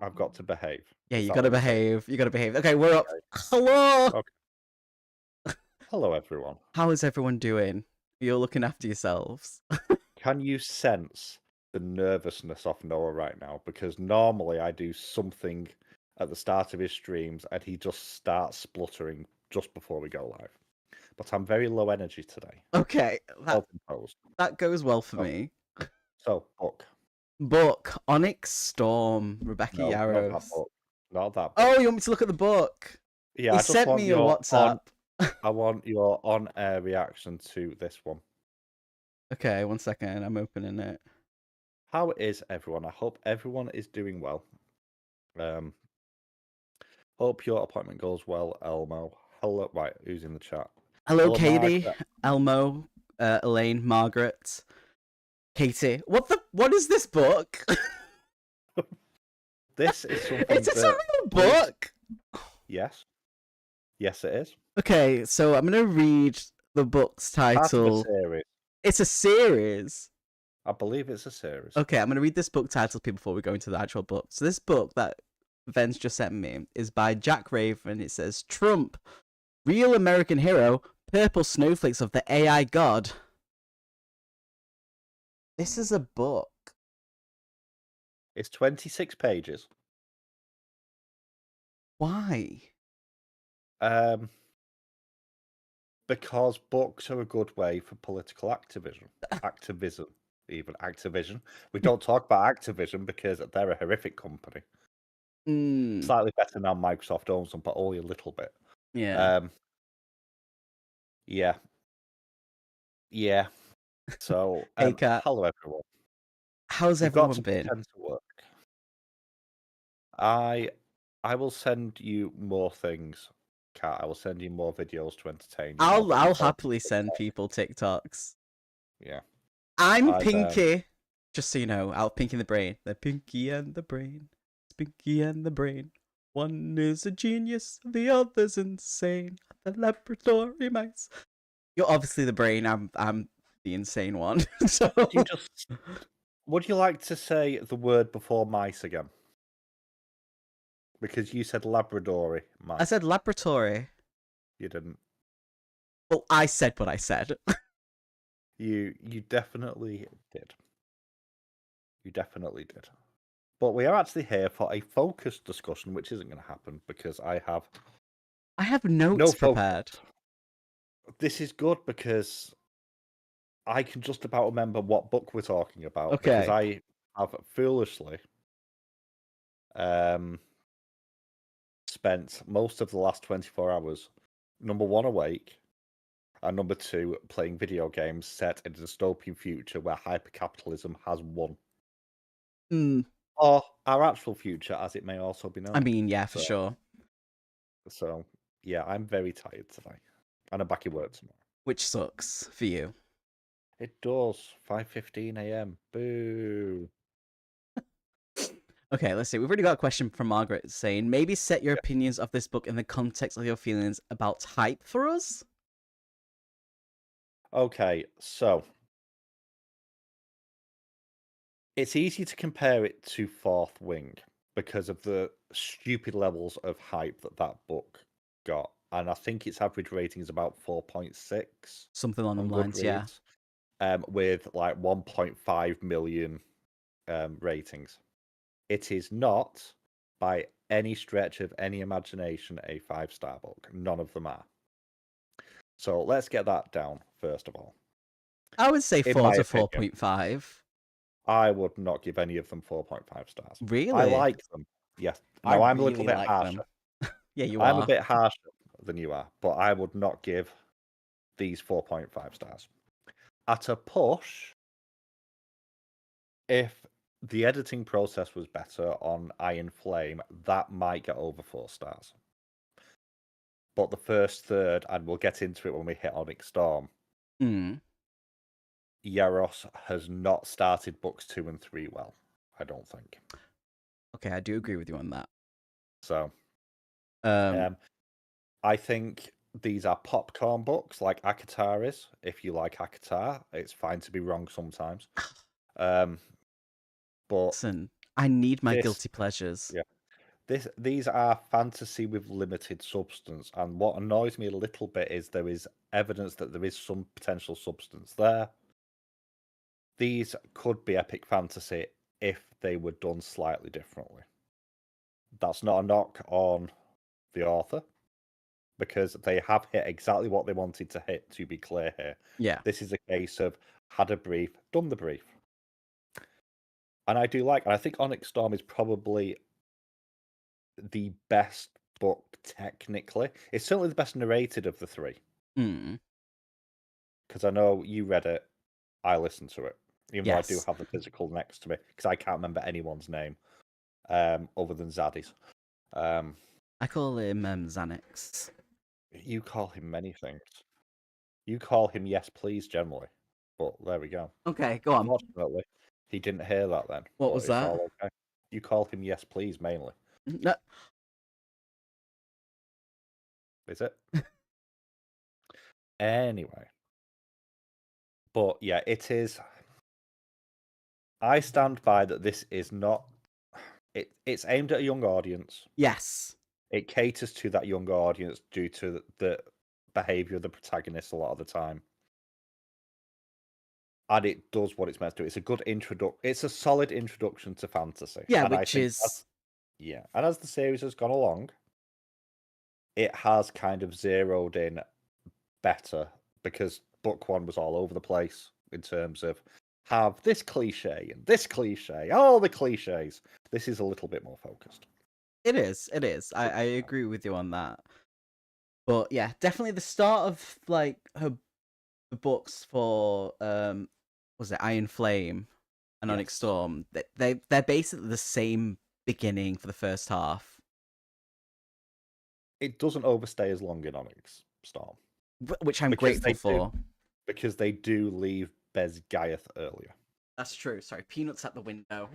I've got to behave. Yeah, Is you that gotta what you're saying? behave. You gotta behave. Okay, we're up. Okay. Hello! Okay. Hello, everyone. How is everyone doing? You're looking after yourselves. Can you sense the nervousness of Noah right now? Because normally I do something at the start of his streams and he just starts spluttering just before we go live. But I'm very low energy today. Okay, Self-imposed. that goes well for So, me. book. Book, ONYX STORM, Rebecca No, not that Yarros. book. Not that book. Oh, you want me to look at the book? Yeah, He I just sent want me a your WhatsApp. I want your on-air reaction to this one. Okay, 1 second. I'm opening it. How is everyone? I hope everyone is doing well. Hope your appointment goes well, Elmo. Hello, right, who's in the chat? Hello, Katie, Margaret. Elmo, Elaine, Margaret, Katie. What is this book? This is something It's a that... real book! Yes. Yes, it is. Okay, so I'm gonna read the book's title. Series. It's a series. I believe it's a series. Okay, I'm gonna read this book title before we go into the actual book. So this book that Vince just sent me is by Jack Raven. It says Trump, real American hero, purple snowflakes of the AI god. This is a book. It's 26 pages. Why? Because books are a good way for political activism. Even Activision. We don't talk about Activision because they're a horrific company. Slightly better now Microsoft owns them, but only a little bit. Yeah. Yeah. Yeah. So, Hey, Kat. hello everyone. How's You've got everyone to been? pretend to work. I will send you more things, Kat. I will send you more videos to entertain you. I'll happily send people TikToks. Yeah. I'm Pinky. Just so you know, out Pinky and the Brain. The Pinky and the Brain. It's Pinky and the Brain. One is a genius, the other's insane. The laboratory mice. You're obviously the brain. I'm the insane one. So would you like to say the word before mice again? Because you said laboratory mice. I said laboratory. You didn't. Well, I said what I said. You definitely did. You definitely did. But we are actually here for a focused discussion, which isn't going to happen because I have notes prepared. This is good because I can just about remember what book we're talking about. Okay. Because I have foolishly spent most of the last 24 hours, number one, awake, and number two, playing video games set in a dystopian future where hypercapitalism has won. Or our actual future, as it may also be known. I mean, yeah, for sure. So, yeah, I'm very tired today. And I'm back at work tomorrow. Which sucks for you. It does. 5:15 a.m. Boo. Okay, let's see. We've already got a question from Margaret saying, maybe set your opinions of this book in the context of your feelings about hype for us? Okay, so it's easy to compare it to Fourth Wing because of the stupid levels of hype that book got. And I think its average rating is about 4.6. Something along those lines, yeah. With like 1.5 million ratings. It is not, by any stretch of any imagination, a 5-star book. None of them are. So let's get that down, first of all. I would say 4 to 4.5. I would not give any of them 4.5 stars. Really? I like them. Yes. No, I'm really a little bit harsher. Yeah, you are. I'm a bit harsher than you are, but I would not give these 4.5 stars. At a push, if the editing process was better on Iron Flame, that might get over 4 stars. But the first third, and we'll get into it when we hit ONYX STORM, Yarros has not started books 2 and 3 well, I don't think. Okay, I do agree with you on that. So, I think these are popcorn books like ACOTAR is. If you like ACOTAR, it's fine to be wrong sometimes. But listen, I need my This, guilty pleasures. yeah, these are fantasy with limited substance, and what annoys me a little bit is there is evidence that there is some potential substance there. These could be epic fantasy if they were done slightly differently. That's not a knock on the author, because they have hit exactly what they wanted to hit, to be clear here. Yeah. This is a case of had a brief, done the brief. And I think ONYX Storm is probably the best book technically. It's certainly the best narrated of the three. Mm. Because I know you read it, I listened to it. Even though I do Yes. have the physical next to me, because I can't remember anyone's name other than Zaddy's. I call him Xanax. You call him many things. You call him Yes Please generally. But there we go. Okay, go on. Unfortunately, he didn't hear that then. What but was it's that? all okay. You call him Yes Please mainly. No. Is it? Anyway. But yeah, it is. I stand by that this is not. It's aimed at a young audience. Yes. It caters to that young audience due to the behavior of the protagonist a lot of the time. And it does what it's meant to do. It's a good introduction. It's a solid introduction to fantasy. Yeah, and which is. Yeah. And as the series has gone along, it has kind of zeroed in better, because book one was all over the place in terms of have this cliche and this cliche, all the cliches. This is a little bit more focused. It is. I agree with you on that. But yeah, definitely the start of like the books for was it Iron Flame and ONYX Yes. Storm? They're basically the same beginning for the first half. It doesn't overstay as long in ONYX Storm, which I'm Because grateful for. because they do leave Bez Gaiath earlier. That's true. Sorry, Peanuts at the window.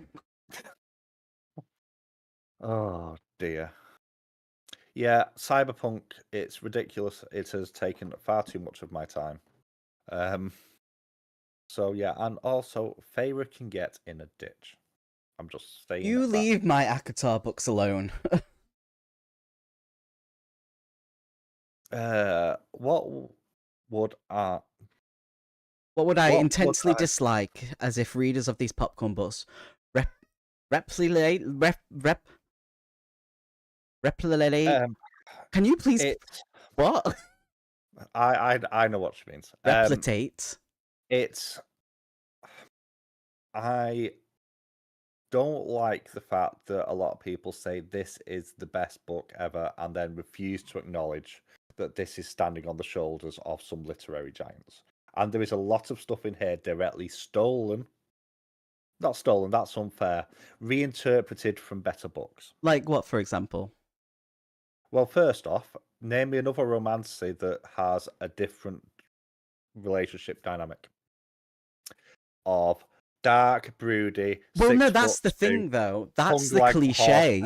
Oh dear. Yeah, Cyberpunk, it's ridiculous. It has taken far too much of my time. So yeah, and also Feyre can get in a ditch. I'm just saying. You leave my Akatar books alone. What would I? What would I What would intensely I- dislike, as if readers of these popcorn books replicate? Can you please? What? I know what she means. Replicate. I don't like the fact that a lot of people say this is the best book ever and then refuse to acknowledge that this is standing on the shoulders of some literary giants. And there is a lot of stuff in here directly stolen. Not stolen, that's unfair. Reinterpreted from better books. Like what, for example? Well, first off, name me another romance that has a different relationship dynamic. Of dark, broody. Well, no, that's the thing, though. That's the cliche.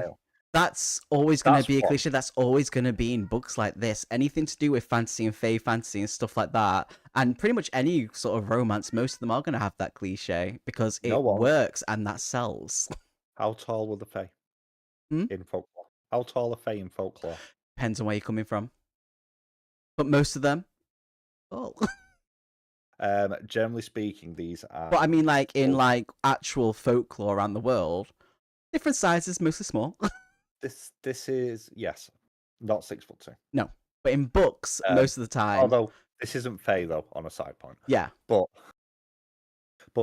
That's always going to be a cliche. That's always going to be in books like this. Anything to do with fantasy and fae fantasy and stuff like that. And pretty much any sort of romance, most of them are going to have that cliche because it works and that sells. How tall were the fae in folklore? How tall are fae in folklore? Depends on where you're coming from. But most of them, oh. Generally speaking, these are. But I mean, like in like actual folklore around the world, different sizes, mostly small. This is not 6'2". No, but in books, most of the time. Although this isn't fae though. On a side point. Yeah. But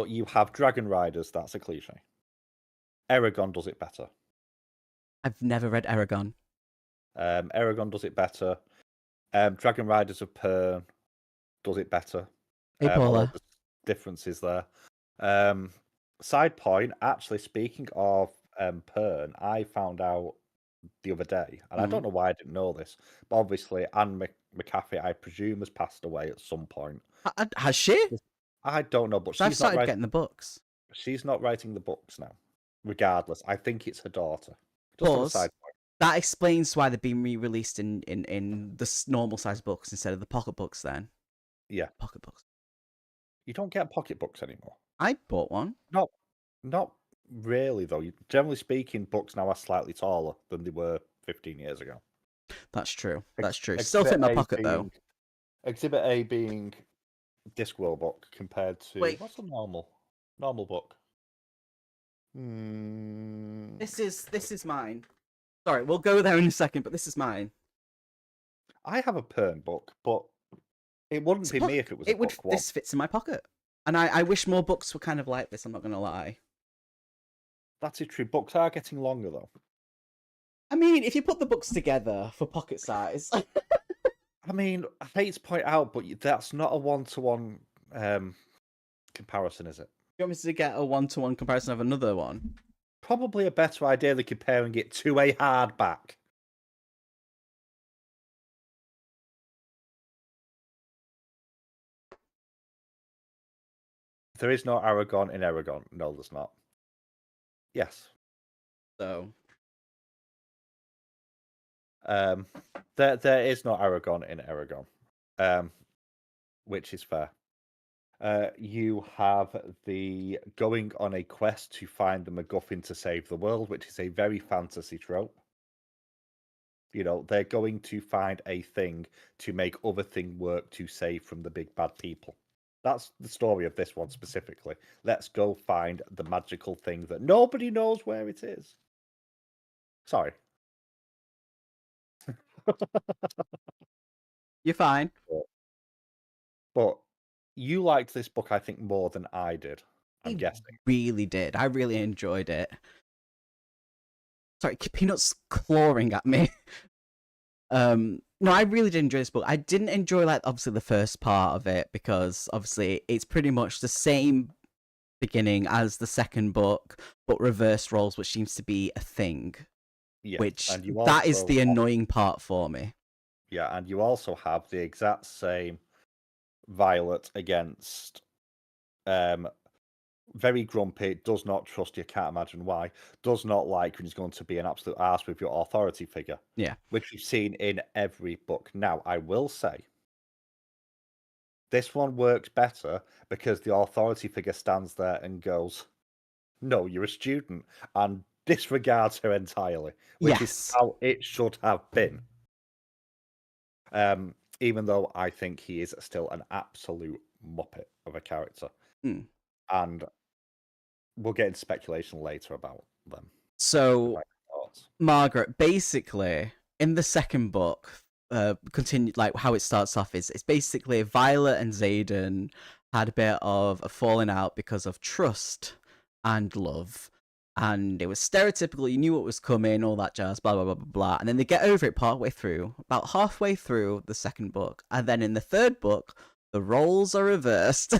you have dragon riders. That's a cliche. Eragon does it better. I've never read Eragon. Eragon does it better. Dragon Riders of Pern does it better. Hey, Paula. Differences there. Side point, actually, speaking of Pern, I found out the other day, and I don't know why I didn't know this, but obviously Anne McCaffrey, I presume, has passed away at some point. Has she? I don't know, but I've started getting the books. She's not writing the books now. Regardless, I think it's her daughter. Pause. That explains why they've been re-released in the normal size books instead of the pocket books. Then, yeah, pocket books. You don't get pocket books anymore. I bought one. Not really, though. Generally speaking, books now are slightly taller than they were 15 years ago. That's true. That's true. Still Exhibit fit my A pocket though. being Exhibit A being Discworld book compared to Wait. what's a normal book? This is mine. Sorry, we'll go there in a second, but this is mine. I have a Pern book, but it wouldn't be me if it was a book one. This fits in my pocket. And I wish more books were kind of like this, I'm not going to lie. That's true. Books are getting longer, though. I mean, if you put the books together for pocket size... I mean, I hate to point out, but that's not a one-to-one comparison, is it? You want me to get a one-to-one comparison of another one? Probably a better idea than comparing it to a hardback. There is no Aragon in Aragon. No, there's not. Yes. So... there is no Aragon in Aragon, which is fair. You have the going on a quest to find the MacGuffin to save the world, which is a very fantasy trope. You know, they're going to find a thing to make other thing work to save from the big bad people. That's the story of this one specifically. Let's go find the magical thing that nobody knows where it is. Sorry. You're fine. But you liked this book, I think, more than I did. I'm guessing. Really did. I really enjoyed it. Sorry, Peanut's clawing at me. No, I really did enjoy this book. I didn't enjoy, like, obviously the first part of it because obviously it's pretty much the same beginning as the second book, but reversed roles, which seems to be a thing. Yeah, which that is the annoying part for me. Yeah, and you also have the exact same Violet against very grumpy, does not trust you, can't imagine why, does not like when he's going to be an absolute arse with your authority figure. Yeah. Which we've seen in every book. Now, I will say, this one works better because the authority figure stands there and goes, no, you're a student, and disregards her entirely, which is how it should have been. Even though I think he is still an absolute muppet of a character. And we'll get into speculation later about them. So, Margaret, basically, in the second book, continue like how it starts off is it's basically Violet and Xaden had a bit of a falling out because of trust and love. And it was stereotypical, you knew what was coming, all that jazz, blah, blah, blah, blah, blah. And then they get over it partway through, about halfway through the second book. And then in the third book, the roles are reversed.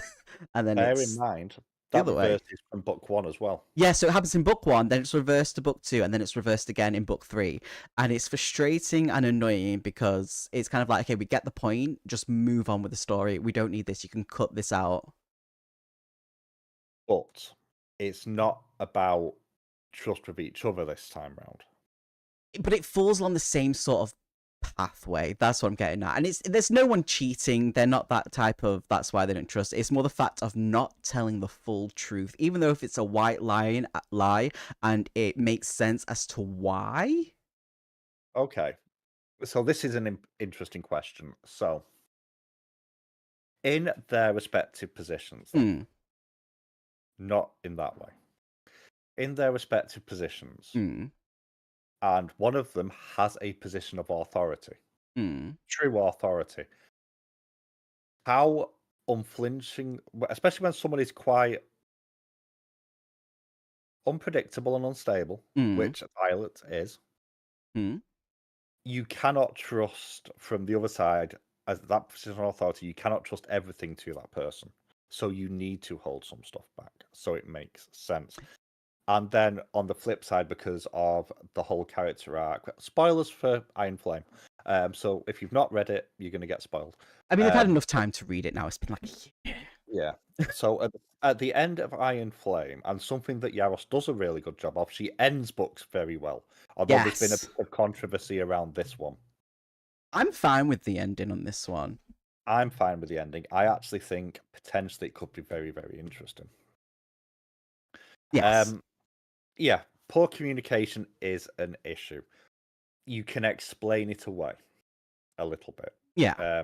And then bear in mind, that reverses from book one as well. Yeah, so it happens in book one, then it's reversed to book two, and then it's reversed again in book three. And it's frustrating and annoying because it's kind of like, okay, we get the point, just move on with the story. We don't need this, you can cut this out. But it's not about trust with each other this time round. But it falls along the same sort of pathway. That's what I'm getting at. And there's no one cheating. They're not that type of, that's why they don't trust. It's more the fact of not telling the full truth, even though if it's a white lie and it makes sense as to why. Okay. So this is an interesting question. So in their respective positions, not in that way. In their respective positions, and one of them has a position of authority, true authority. How unflinching, especially when someone is quite unpredictable and unstable, which Violet is, you cannot trust from the other side, as that position of authority, you cannot trust everything to that person. So you need to hold some stuff back. So it makes sense. And then on the flip side, because of the whole character arc, spoilers for Iron Flame. So if you've not read it, you're going to get spoiled. I mean, I've had enough time to read it now. It's been like a year. Yeah. So at the end of Iron Flame, and something that Yaros does a really good job of, she ends books very well. Although there's been a bit of controversy around this one. I'm fine with the ending on this one. I'm fine with the ending. I actually think potentially it could be very, very interesting. Yes. Yeah, poor communication is an issue. You can explain it away a little bit. Yeah.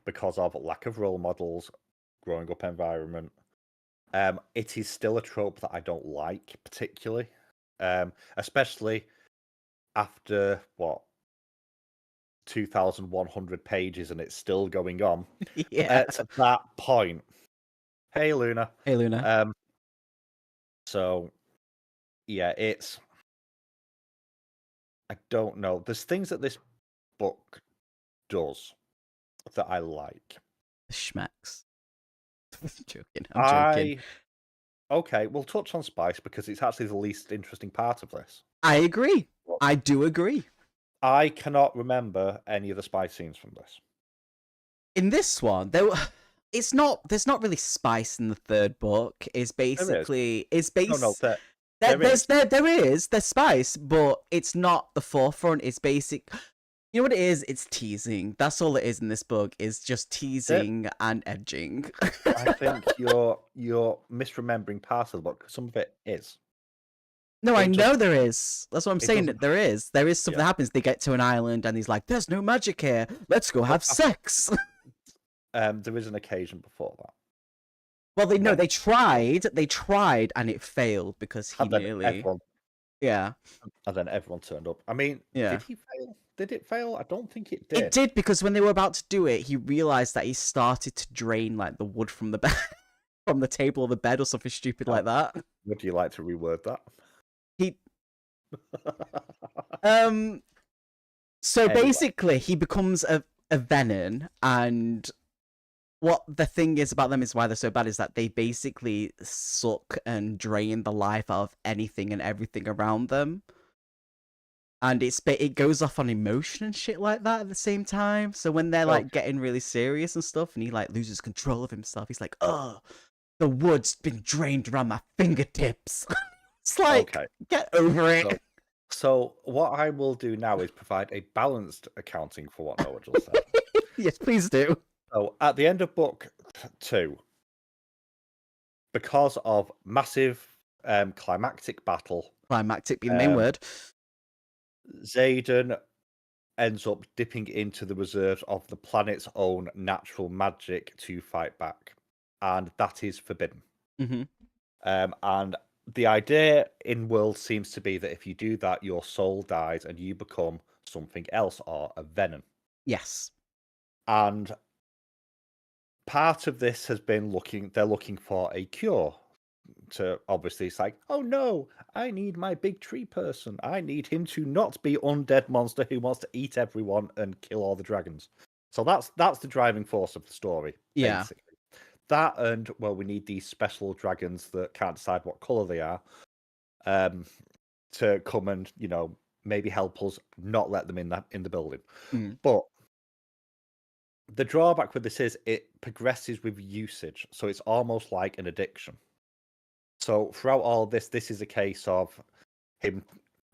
Because of lack of role models, growing up environment. It is still a trope that I don't like particularly, especially after what 2,100 pages and it's still going on. Yeah. At that point, hey Luna. Hey, Luna. So yeah, I don't know. There's things that this book does that I like. Schmacks. I'm joking. Okay, we'll touch on spice because it's actually the least interesting part of this. I agree. I do agree. I cannot remember any of the spice scenes from this. In this one, there's not really spice in the third book. It's basically there's spice, but it's not the forefront. It's basic. You know what it is? It's teasing. That's all it is in this book. Is just teasing and edging. I think you're misremembering part of the book. Some of it is. No, I know there is. That's what I'm saying. There is. There is stuff Yeah. that happens. They get to an island and he's like, "There's no magic here. Let's go have sex." There is an occasion before that. Well, they tried, and it failed because he nearly. Yeah. And then everyone turned up. I mean, did he fail? Did it fail? I don't think it did. It did, because when they were about to do it, he realized that he started to drain like the wood from the bed, from the table or the bed or something stupid like that. Would you like to reword that? So anyway. Basically, he becomes a venom, and what the thing is about them is why they're so bad is that they basically suck and drain the life out of anything and everything around them. And it goes off on emotion and shit like that at the same time. So when they're like getting really serious and stuff, and he like loses control of himself, he's like, "Oh, the wood's been drained around my fingertips." It's like, get over it. So what I will do now is provide a balanced accounting for what Noah just said. Yes, please do. So at the end of book 2, because of massive climactic battle, climactic being the main word, Xaden ends up dipping into the reserves of the planet's own natural magic to fight back, and that is forbidden. Mm-hmm. And the idea in world seems to be that if you do that, your soul dies and you become something else, or a venom. Yes. And part of this has been they're looking for a cure. To obviously, it's like, oh no, I need my big tree person. I need him to not be undead monster who wants to eat everyone and kill all the dragons. So that's the driving force of the story. Yeah. Basically. That, and well, we need these special dragons that can't decide what color they are, to come and maybe help us not let them in the building. But the drawback with this is it progresses with usage, so it's almost like an addiction. So throughout all this is a case of him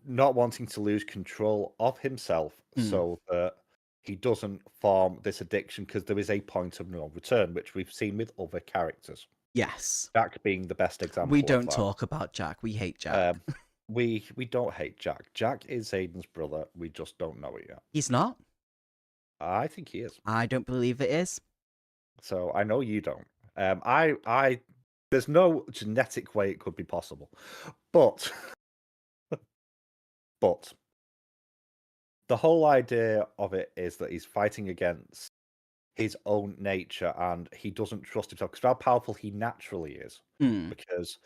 not wanting to lose control of himself, so that he doesn't form this addiction, because there is a point of no return, which we've seen with other characters. Yes. Jack being the best example. We don't talk about Jack. We hate Jack. We don't hate Jack. Jack is Aiden's brother. We just don't know it yet. He's not? I think he is. I don't believe it is. So I know you don't. There's no genetic way it could be possible. But the whole idea of it is that he's fighting against his own nature, and he doesn't trust himself because of how powerful he naturally is. Because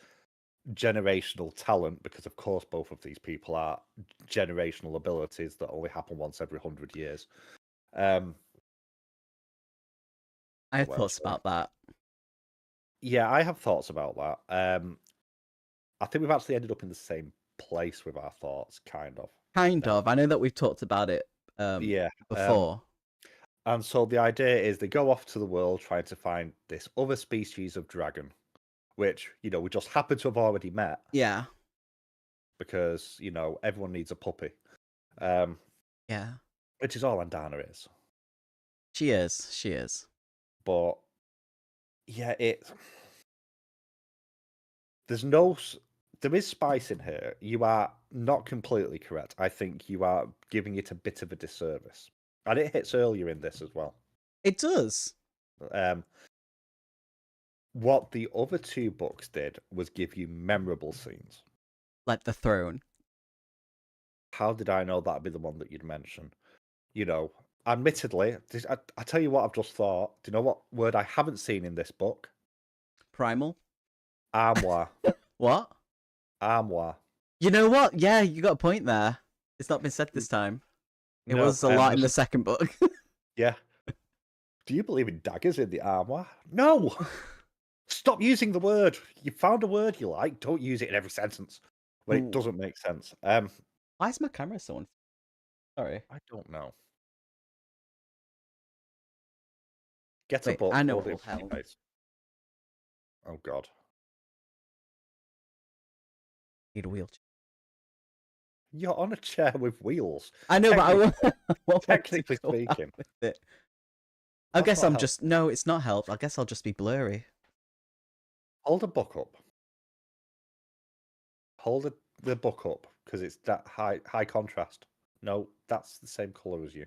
generational talent, because of course both of these people are generational abilities that only happen once every 100 years. I have thoughts about that. Yeah, I have thoughts about that. I think we've actually ended up in the same place with our thoughts, kind of. I know that we've talked about it before. And so the idea is they go off to the world trying to find this other species of dragon, which, we just happen to have already met. Yeah. Because, everyone needs a puppy. Yeah. Which is all Andana is. She is. But, yeah, there's no there is spice in here. You are not completely correct. I think you are giving it a bit of a disservice. And it hits earlier in this as well. It does. What the other two books did was give you memorable scenes. Like the throne. How did I know that'd be the one that you'd mention? You know, admittedly, I tell you what I've just thought. Do you know what word I haven't seen in this book? Primal. Armoire. What? Armoire. You know what? Yeah, you got a point there. It's not been said this time. It was a lot in the second book. Yeah. Do you believe in daggers in the armoire? No! Stop using the word. You found a word you like. Don't use it in every sentence when it doesn't make sense. Why is my camera so on? Sorry. I don't know. Get Wait, a book. I know hold what it will in your help. face. Oh, God. Need a wheelchair. You're on a chair with wheels. I know, but I technically speaking. With it. I guess I'm just... No, it's not helped. I guess I'll just be blurry. Hold a book up. Hold the book up, because it's that high contrast. No, that's the same colour as you.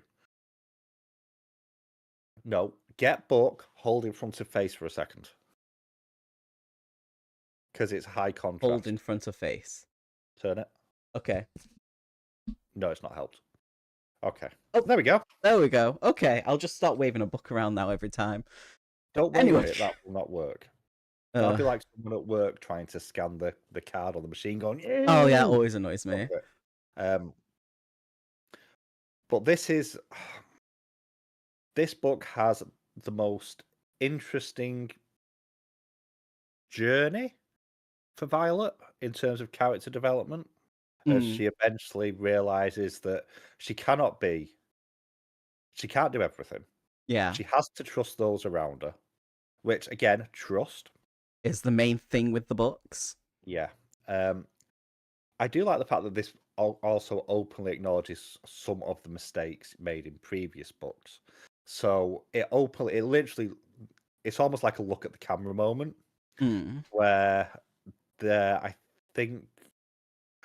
No, get book, hold in front of face for a second. Because it's high contrast. Hold in front of face. Turn it. Okay. No, it's not helped. Okay. Oh, there we go. There we go. Okay, I'll just start waving a book around now every time. Don't wave it, that will not work. That'll be like someone at work trying to scan the card on the machine going, "Ew!" Oh yeah, it always annoys me. But this book has the most interesting journey for Violet in terms of character development, as she eventually realizes that she can't do everything. Yeah. She has to trust those around her, which again, trust is the main thing with the books. Yeah. I do like the fact that this also openly acknowledges some of the mistakes made in previous books. So it's almost like a look at the camera moment, where I think,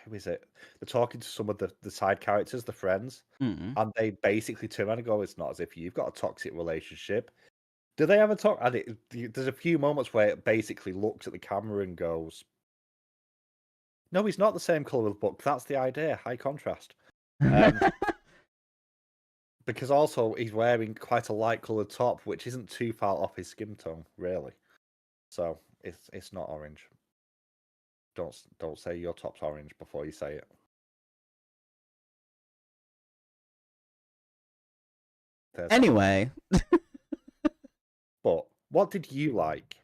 who is it? They're talking to some of the side characters, the friends, and they basically turn around and go, "It's not as if you've got a toxic relationship." Do they ever talk? And there's a few moments where it basically looks at the camera and goes, "No, he's not the same colour of the book. That's the idea, high contrast." Because also he's wearing quite a light coloured top, which isn't too far off his skin tone, really. So it's not orange. Don't say your top's orange before you say it. Anyway. But what did you like?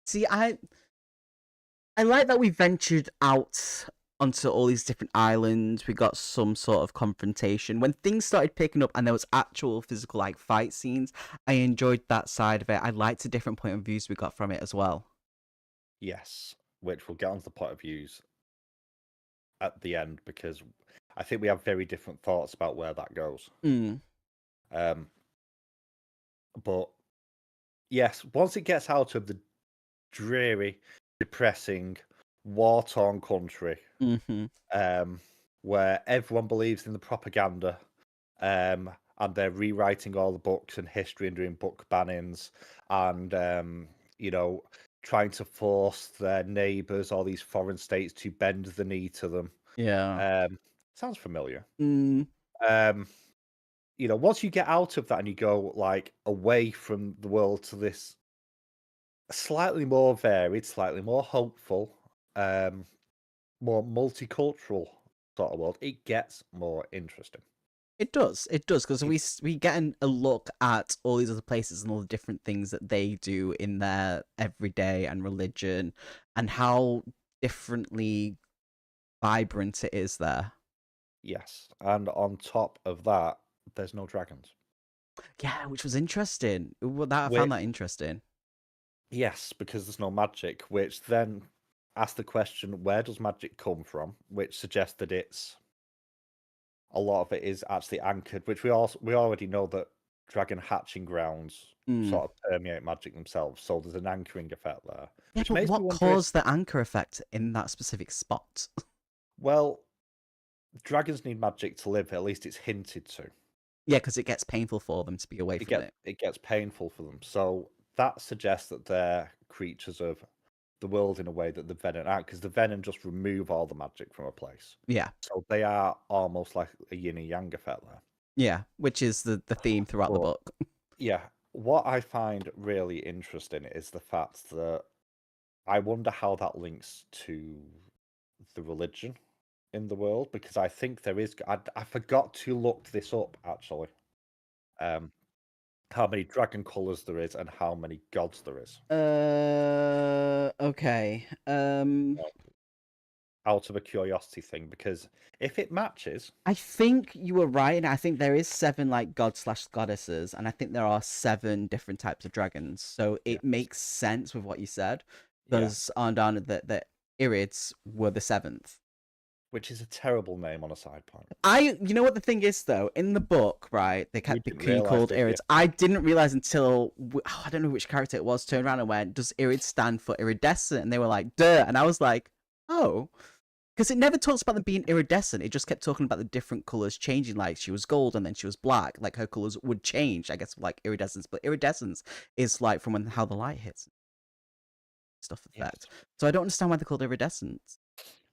See, I like that we ventured out onto all these different islands. We got some sort of confrontation. When things started picking up and there was actual physical like fight scenes, I enjoyed that side of it. I liked the different point of views we got from it as well. Yes, which we'll get onto the point of views at the end, because I think we have very different thoughts about where that goes. But yes, once it gets out of the dreary, depressing, war-torn country, where everyone believes in the propaganda, and they're rewriting all the books and history and doing book bannings, and trying to force their neighbours, all these foreign states, to bend the knee to them. Yeah. Sounds familiar. Once you get out of that and you go like away from the world to this slightly more varied, slightly more hopeful, more multicultural sort of world, it gets more interesting. It does, because we get a look at all these other places and all the different things that they do in their everyday and religion, and how differently vibrant it is there. Yes, and on top of that, there's no dragons. Yeah, which was interesting. I found that interesting. Yes, because there's no magic, which then asks the question, where does magic come from? Which suggests that a lot of it is actually anchored, which we already know that dragon hatching grounds sort of permeate magic themselves. So there's an anchoring effect there. Yeah, Which but makes me what wonder caused the anchor effect in that specific spot? well, dragons need magic to live, at least it's hinted to. Yeah, because it gets painful for them to be away from it. It gets painful for them. So that suggests that they're creatures of the world in a way that the venom aren't, because the venom just remove all the magic from a place. Yeah. So they are almost like a yin and yang effect there. Yeah, which is the theme throughout the book. Yeah. What I find really interesting is the fact that I wonder how that links to the religion in the world, because I think there is. I forgot to look this up actually. How many dragon colors there is and how many gods there is. Okay. Out of a curiosity thing, because if it matches, I think you were right, and I think there is 7 like god/goddesses, and I think there are 7 different types of dragons. So it makes sense with what you said, because on down that Irids were the 7th. Which is a terrible name on a side point. You know what the thing is though, in the book, right? They kept being called Irids. I didn't realize until I don't know which character it was turned around and went, "Does Irids stand for iridescent?" And they were like, "Duh," and I was like, "Oh." Because it never talks about them being iridescent. It just kept talking about the different colors changing. Like she was gold and then she was black. Like her colors would change, I guess, like iridescence. But iridescence is like from how the light hits. Stuff effect. Yes. So I don't understand why they're called iridescent.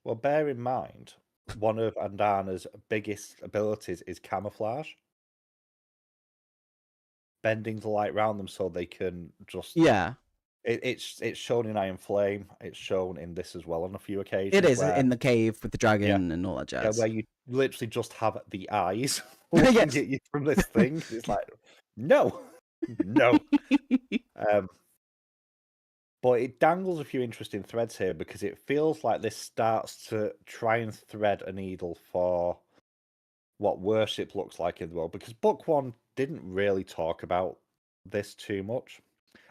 Well, bear in mind, one of Andana's biggest abilities is camouflage. Bending the light around them so they can just... Yeah. It's shown in Iron Flame. It's shown in this as well on a few occasions. It is in the cave with the dragon and all that jazz. Yeah, where you literally just have the eyes looking at you from this thing. It's like, no, no. But it dangles a few interesting threads here, because it feels like this starts to try and thread a needle for what worship looks like in the world. Because book 1 didn't really talk about this too much.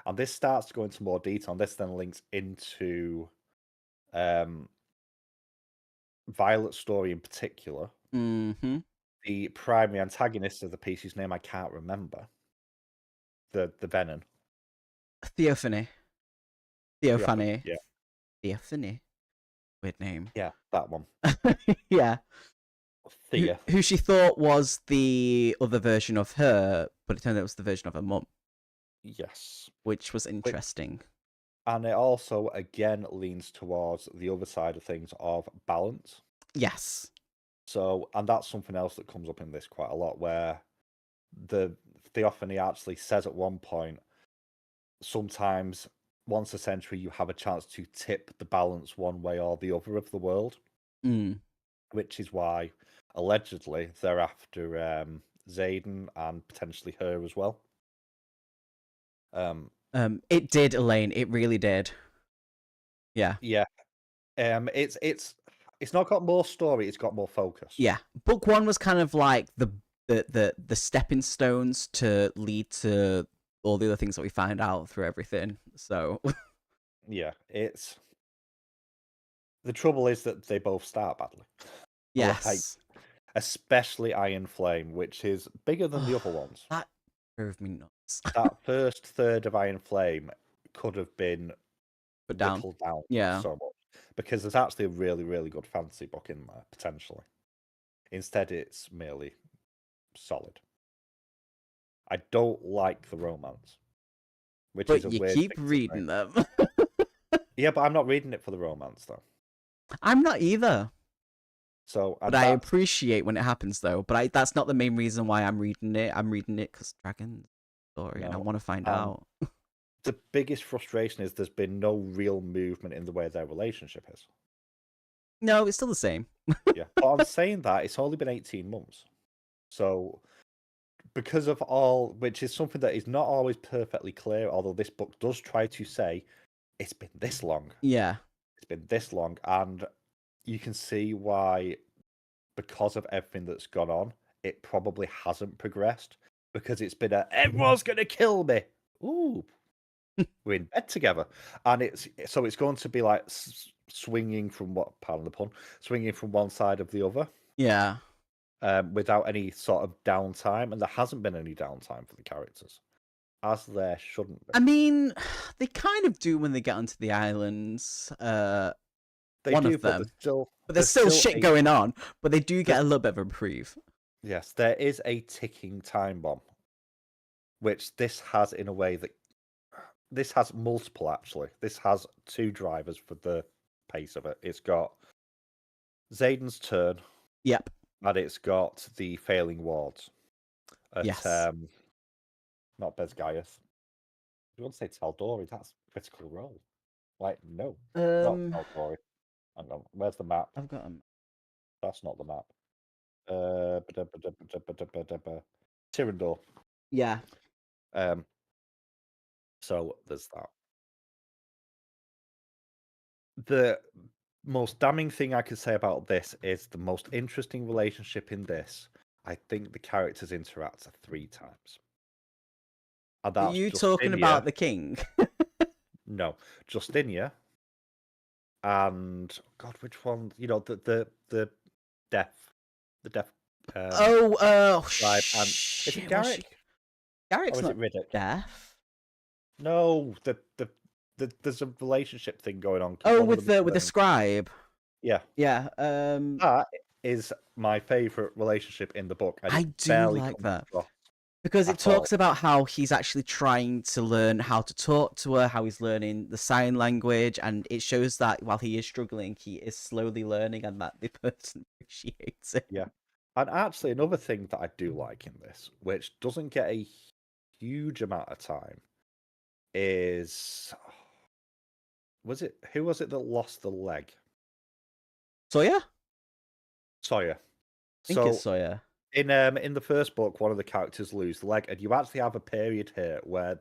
And this starts to go into more detail, and this then links into Violet's story in particular. Mm-hmm. The primary antagonist of the piece, whose name I can't remember. The venom. Theophany. Theophany. Yeah. Theophany. Weird name. Yeah, that one. Yeah. Thea. Who she thought was the other version of her, but it turned out it was the version of her mum. Yes. Which was interesting. And it also, again, leans towards the other side of things of balance. Yes. So, and that's something else that comes up in this quite a lot, where the Theophany actually says at one point, sometimes once a century you have a chance to tip the balance one way or the other of the world. Which is why, allegedly, they're after Xaden and potentially her as well. It did, Elaine. It really did. Yeah. Yeah. It's not got more story. It's got more focus. Yeah. Book 1 was kind of like the stepping stones to lead to all the other things that we find out through everything. So. Yeah, it's the trouble is that they both start badly. Yes. Like, especially Iron Flame, which is bigger than the other ones. That drove me nuts. That first third of Iron Flame could have been put down so much, because there's actually a really, really good fantasy book in there potentially. Instead, it's merely solid. I don't like the romance, which is a weird thing. But you keep reading them. Yeah, but I'm not reading it for the romance though. I'm not either. So, but I appreciate when it happens though. But that's not the main reason why I'm reading it. I'm reading it because Dragon's story, and I want to find out. The biggest frustration is there's been no real movement in the way their relationship is. No, it's still the same. Yeah, but I'm saying that it's only been 18 months. So, because of all, which is something that is not always perfectly clear, although this book does try to say, it's been this long. Yeah. It's been this long, and you can see why, because of everything that's gone on, it probably hasn't progressed, because it's been everyone's going to kill me. Ooh. We're in bed together. And it's going to be like swinging from swinging from one side of the other. Yeah. without any sort of downtime, and there hasn't been any downtime for the characters, as there shouldn't be. I mean, they kind of do when they get onto the islands. They One do, of but them. there's There's still shit a going on, but they do get there's- a little bit of a reprieve. yes, there is a ticking time bomb, which this has in a way that this has multiple actually. This has two drivers for the pace of it. It's got Zayden's turn, Yep. and it's got the failing wards at Yes. not Bezgaius. You want to say Taldori? That's critical role. Like no, not Taldori. Hang on, where's the map? I've got them. That's not the map. Tyrandor. Yeah. So there's that. The most damning thing I can say about this is the most interesting relationship in this. I think the characters interact 3 times. And Are that's you Justinia. talking about the king? No, Justinia and God, which one? You know, the deaf, tribe. And is it Garrick? Garrick's or is not it Riddick? deaf. No, there's a relationship thing going on. Oh, with the scribe. Yeah. Yeah. That is my favorite relationship in the book. I do like that. Because it talks about how he's actually trying to learn how to talk to her, how he's learning the sign language, and it shows that while he is struggling, he is slowly learning, and that the person appreciates it. Yeah. And actually, another thing that I do like in this, which doesn't get a huge amount of time, is who was it that lost the leg? Sawyer? Sawyer. I think it's Sawyer. In the first book, one of the characters lose the leg, and you actually have a period here where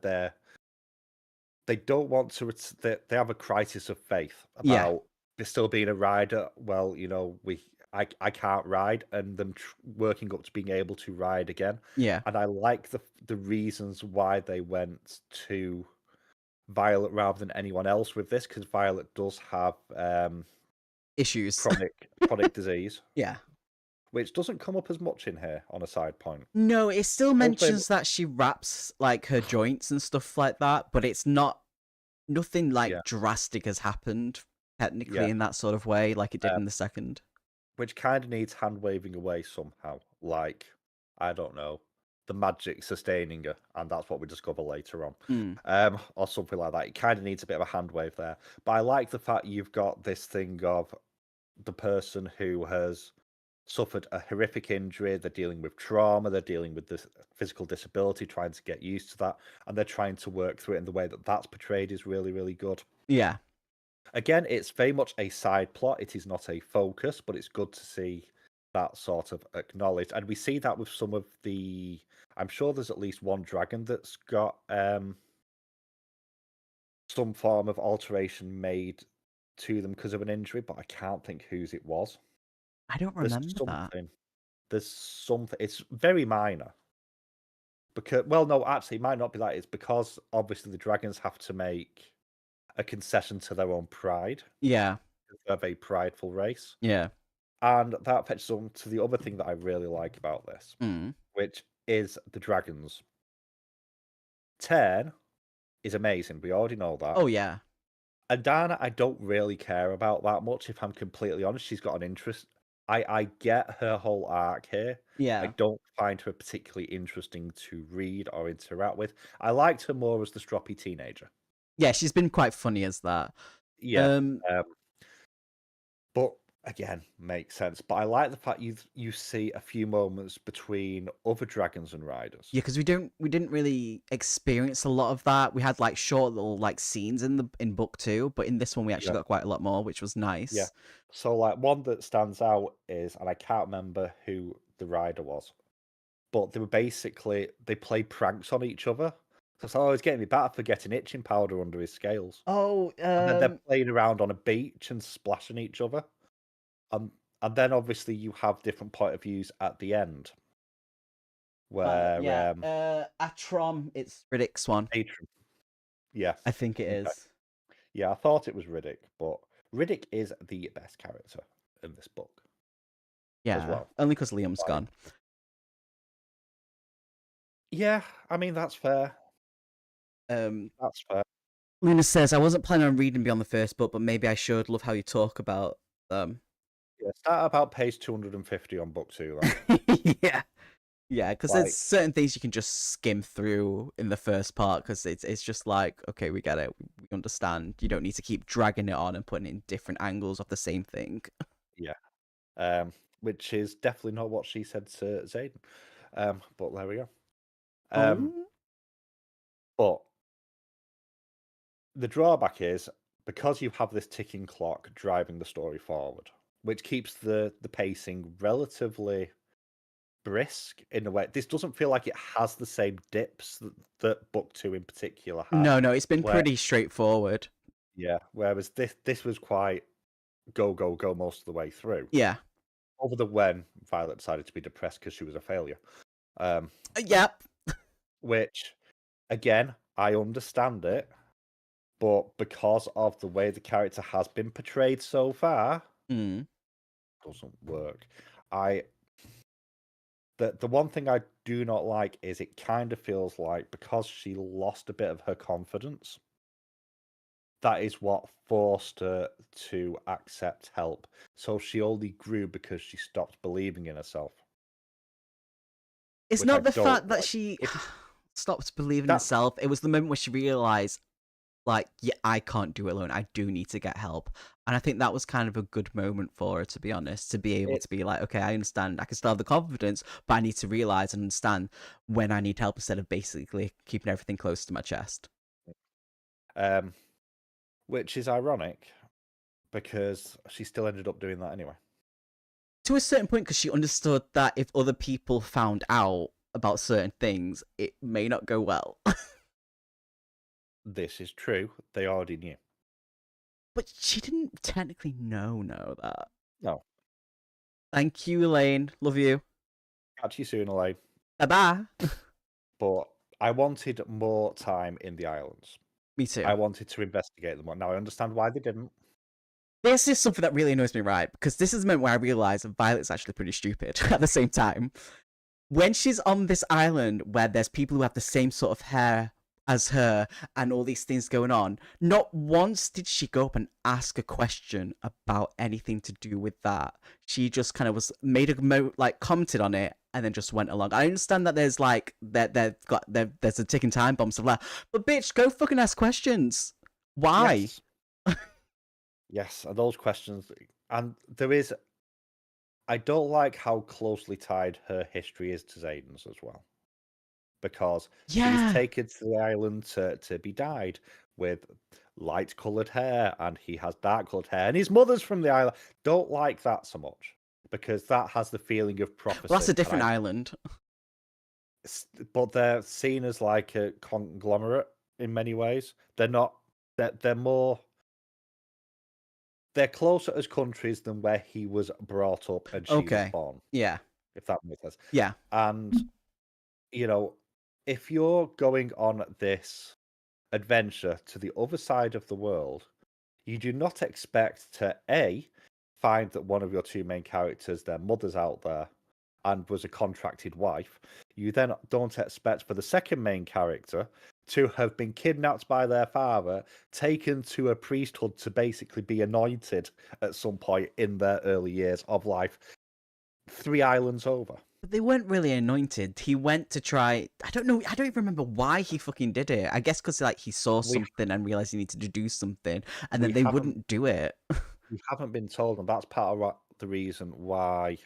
they don't want to. They have a crisis of faith about still being a rider. Well, you know, I can't ride, and them working up to being able to ride again. Yeah, and I like the reasons why they went to Violet rather than anyone else with this, because Violet does have issues, chronic disease. Yeah. Which doesn't come up as much in here on a side point. No, it still mentions that she wraps like her joints and stuff like that, but it's nothing like drastic has happened technically in that sort of way like it did in the second. Which kind of needs hand waving away somehow. Like, I don't know, the magic sustaining her, and that's what we discover later on. Or something like that. It kind of needs a bit of a hand wave there. But I like the fact you've got this thing of the person who has suffered a horrific injury, they're dealing with trauma, they're dealing with this physical disability, trying to get used to that, and they're trying to work through it in the way that that's portrayed is really, really good. Yeah. Again, it's very much a side plot. It is not a focus, but it's good to see that sort of acknowledged. And we see that with some of the... I'm sure there's at least one dragon that's got some form of alteration made to them because of an injury, but I can't think whose it was. I don't remember that. There's something. It's very minor. Because, well, no, actually, it might not be that. It's because obviously the dragons have to make a concession to their own pride. Yeah. They're a very prideful race. Yeah. And that fetches on to the other thing that I really like about this, which is the dragons. Tern is amazing. We already know that. Oh, yeah. Adana, I don't really care about that much, if I'm completely honest. She's got an interest. I get her whole arc here. Yeah. I don't find her particularly interesting to read or interact with. I liked her more as the stroppy teenager. Yeah, she's been quite funny as that. Yeah. But again, makes sense. But I like the fact you see a few moments between other dragons and riders. Yeah, because we didn't really experience a lot of that. We had like short little like scenes in book 2, but in this one we actually got quite a lot more, which was nice. Yeah. So like one that stands out is, and I can't remember who the rider was, but they played pranks on each other. So I was getting me better for getting itching powder under his scales. Oh, and then they're playing around on a beach and splashing each other. And then obviously you have different point of views at the end. Where Atrom, it's Riddick's one. Atrom. Yeah. I think it is. Yeah, I thought it was Riddick, but Riddick is the best character in this book. Yeah, as well. only because Liam's Like, gone. yeah, I mean that's fair. That's fair. Luna says, I wasn't planning on reading beyond the first book, but maybe I should. Love how you talk about them. Yeah, start about page 250 on book 2 then. Yeah. Yeah, because there's certain things you can just skim through in the first part because it's just like, okay, we get it, we understand. You don't need to keep dragging it on and putting it in different angles of the same thing. Yeah. Which is definitely not what she said to Zayden. But there we go. But the drawback is because you have this ticking clock driving the story forward, which keeps the pacing relatively brisk in a way. This doesn't feel like it has the same dips that book 2 in particular had. No, it's been pretty straightforward. Yeah, whereas this was quite go most of the way through. Yeah. Other than when Violet decided to be depressed because she was a failure. Yep. Which, again, I understand it, but because of the way the character has been portrayed so far, doesn't work. The one thing I do not like is it kind of feels like because she lost a bit of her confidence, that is what forced her to accept help. So she only grew because she stopped believing in herself. It's not the fact that she stopped believing in herself. It was the moment where she realized, like, yeah, I can't do it alone. I do need to get help. And I think that was kind of a good moment for her, to be honest, to be able to be like, okay, I understand. I can still have the confidence, but I need to realize and understand when I need help instead of basically keeping everything close to my chest. Which is ironic because she still ended up doing that anyway. To a certain point, because she understood that if other people found out about certain things, it may not go well. This is true. They already knew. But she didn't technically know that. No. Thank you, Elaine. Love you. Catch you soon, Elaine. Bye-bye. But I wanted more time in the islands. Me too. I wanted to investigate them more. Now, I understand why they didn't. This is something that really annoys me, right? Because this is the moment where I realise Violet's actually pretty stupid at the same time. When she's on this island where there's people who have the same sort of hair as her and all these things going on, not once did she go up and ask a question about anything to do with that. She just kind of commented on it and then just went along. I understand that there's like there's a ticking time bomb stuff like that, but bitch, go fucking ask questions. Why? Yes. Yes, and those questions, and there is. I don't like how closely tied her history is to Zayden's as well, because she's taken to the island to be dyed with light-colored hair, and he has dark-colored hair, and his mother's from the island. Don't like that so much because that has the feeling of prophecy. Well, that's a different island, but they're seen as like a conglomerate in many ways. They're not. They're more. They're closer as countries than where he was brought up and she was born. Yeah. If that makes sense. Yeah. And, you know, if you're going on this adventure to the other side of the world, you do not expect to, A, find that one of your two main characters, their mother's out there and was a contracted wife. You then don't expect for the second main character to have been kidnapped by their father, taken to a priesthood to basically be anointed at some point in their early years of life, 3 islands over. But they weren't really anointed. He went to try. I don't know. I don't even remember why he fucking did it. I guess because like he saw something and realized he needed to do something, and then they wouldn't do it. We haven't been told, and that's part of the reason why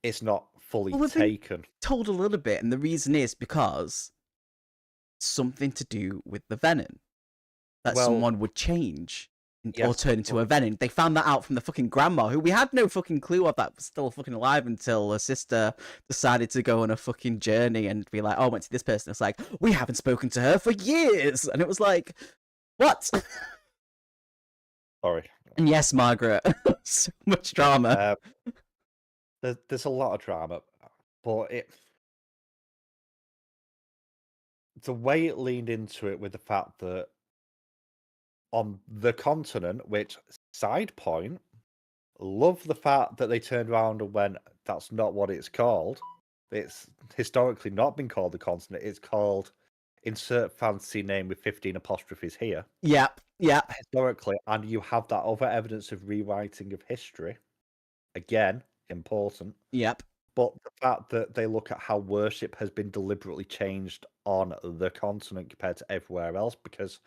it's not fully taken. Told a little bit, and the reason is because something to do with the venom that someone would change or turn into a venom. They found that out from the fucking grandma, who we had no fucking clue of that was still fucking alive until her sister decided to go on a fucking journey and be like, oh, I went to this person. It's like, we haven't spoken to her for years. And it was like, what? Sorry. And yes, Margaret, so much drama. There's a lot of drama, but the way it leaned into it with the fact that on the continent, which, side point, Love the fact that they turned around and went, that's not what it's called. It's historically not been called the continent. It's called insert fancy name with 15 apostrophes here. Yep. Historically, and you have that other evidence of rewriting of history. Again, important. Yep. But the fact that they look at how worship has been deliberately changed on the continent compared to everywhere else, because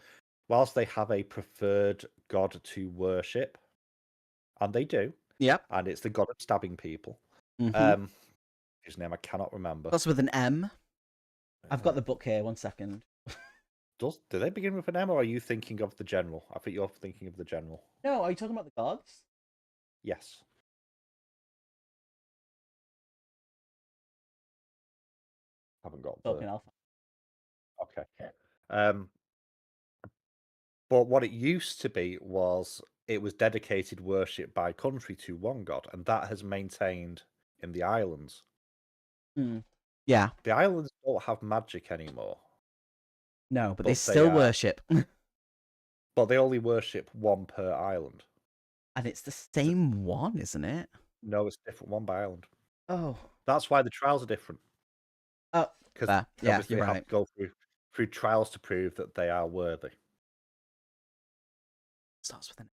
whilst they have a preferred god to worship, and they do, Yep. and it's the god of stabbing people, Mm-hmm. whose name I cannot remember. That's with an M. I've got the book here. 1 second. Do they begin with an M, or are you thinking of the general? I think you're thinking of the general. No, are you talking about the gods? Yes. Haven't got the... Talking alpha. Okay. But what it used to be was it was dedicated worship by country to one god, and that has maintained in the islands. Yeah. The islands don't have magic anymore. No, but they still worship. But they only worship one per island. And it's the same one, isn't it? No, it's different one by island. Oh. That's why the trials are different. Oh, because yeah, obviously they have to go through trials to prove that they are worthy. Starts with an...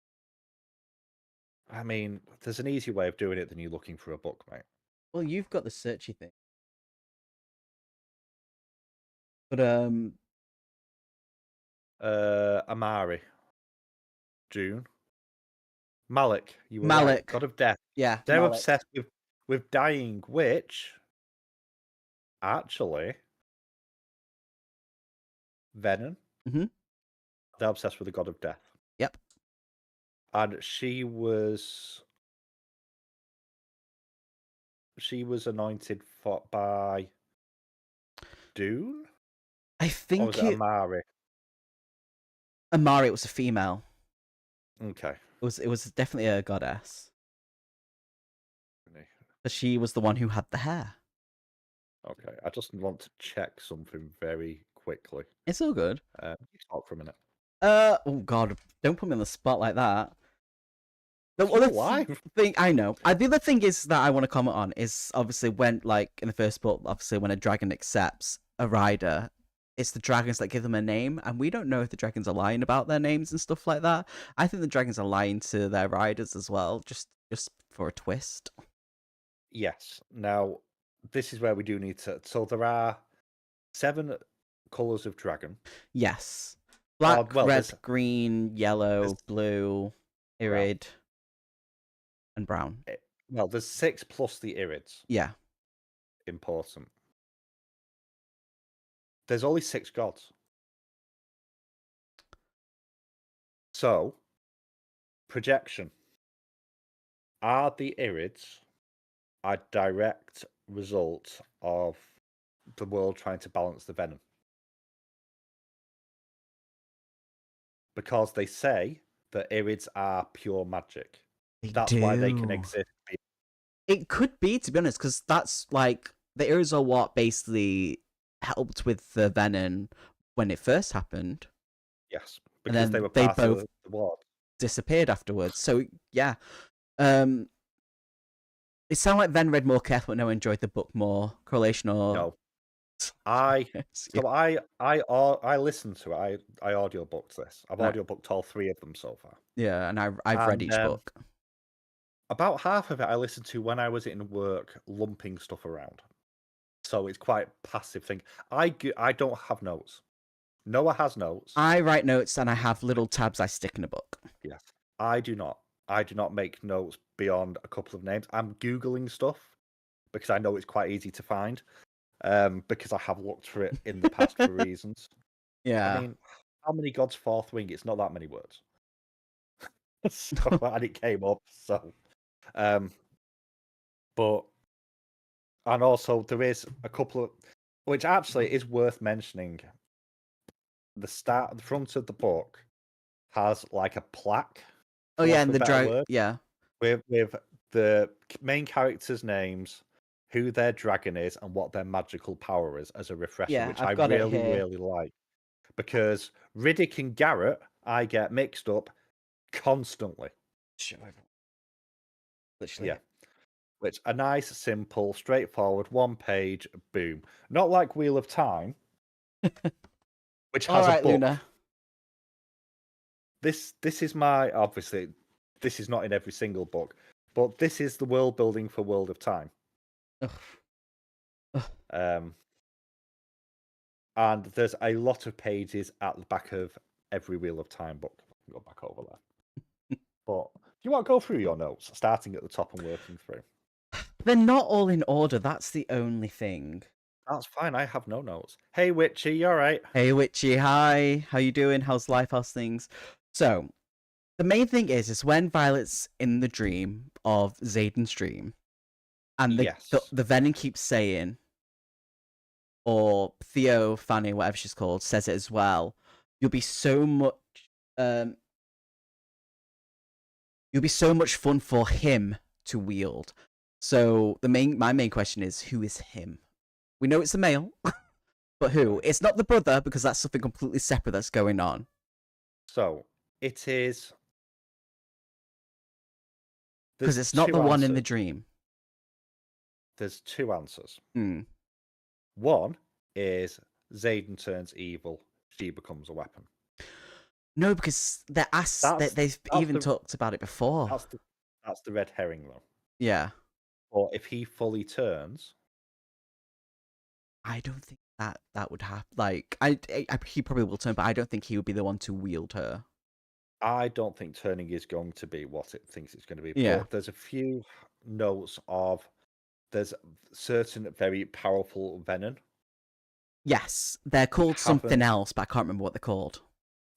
I mean, there's an easy way of doing it than you looking for a book, mate. Well, you've got the searchy thing. But Amari, June, Malik. You were Malik, right. God of Death. Yeah, they're Malik. obsessed with dying, which actually Venom. Mm-hmm. They're obsessed with the God of Death. Yep. And she was anointed by Dune. I think or was it Amari. Amari, it was a female. Okay. It was definitely a goddess. But she was the one who had the hair. Okay, I just want to check something very quickly. It's all good. You talk for a minute. Oh God, don't put me on the spot like that. The other thing I know, the other thing is that I want to comment on is obviously when, like in the first book, obviously when a dragon accepts a rider, it's the dragons that give them a name, and we don't know if the dragons are lying about their names and stuff like that. I think the dragons are lying to their riders as well, just for a twist. Yes. Now, this is where we do need to... So there are 7 colours of dragon. Yes. Black, red, green, yellow, blue, irid, and brown. Well, there's 6 plus the irids. Yeah. Important. There's only 6 gods. So, projection. Are the irids a direct result of the world trying to balance the venom? Because they say that irids are pure magic. That's why they can exist. It could be, to be honest, because that's like the irids are what basically helped with the venom when it first happened. Yes, because they were part of the war. Disappeared afterwards. So yeah, it sounded like Ven read more careful, but no, enjoyed the book more. Correlation or no? I listened to it. I audiobooked this. I've audiobooked all 3 of them so far. Yeah, and I've read each book. About half of it I listened to when I was in work, lumping stuff around. So it's quite a passive thing. I don't have notes. Noah has notes. I write notes and I have little tabs I stick in a book. Yes. I do not. I do not make notes beyond a couple of names. I'm Googling stuff because I know it's quite easy to find. Because I have looked for it in the past for reasons. Yeah. I mean, how many gods 4th wing? It's not that many words. And it came up, so... But... And also, there is a couple of... Which actually is worth mentioning. The front of the book has like a plaque. Oh yeah, and the dragon. Yeah. With the main characters' names, who their dragon is, and what their magical power is as a refresher, which I really like. Because Riddick and Garrett, I get mixed up constantly. Literally. Yeah. Which a nice, simple, straightforward, one page, boom. Not like Wheel of Time, which All has a right, book. Luna. This is my, obviously, this is not in every single book, but this is the world building for World of Time. Ugh. Ugh. And there's a lot of pages at the back of every Wheel of Time book. Go back over there. But if you want to go through your notes, starting at the top and working through. They're not all in order. That's the only thing. That's fine. I have no notes. Hey, Witchy, you all right? Hey, Witchy. Hi. How you doing? How's life? How's things? So, the main thing is when Violet's in the dream of Zayden's dream, and the Venom keeps saying, or Theo, Fanny, whatever she's called, says it as well. You'll be so much fun for him to wield. So my main question is, who is him? We know it's a male, but who? It's not the brother, because that's something completely separate that's going on. So it is, because it's not the one in the dream. There's two answers. Hmm. One is Zayden turns evil, she becomes a weapon. No, because they're asked they've even talked about it before. That's the red herring, though. Yeah. Or if he fully turns, I don't think that would happen. Like, he probably will turn, but I don't think he would be the one to wield her. I don't think turning is going to be what it thinks it's going to be. Yeah. But there's a few notes of there's certain very powerful venom. Yes, they're called something else, but I can't remember what they're called.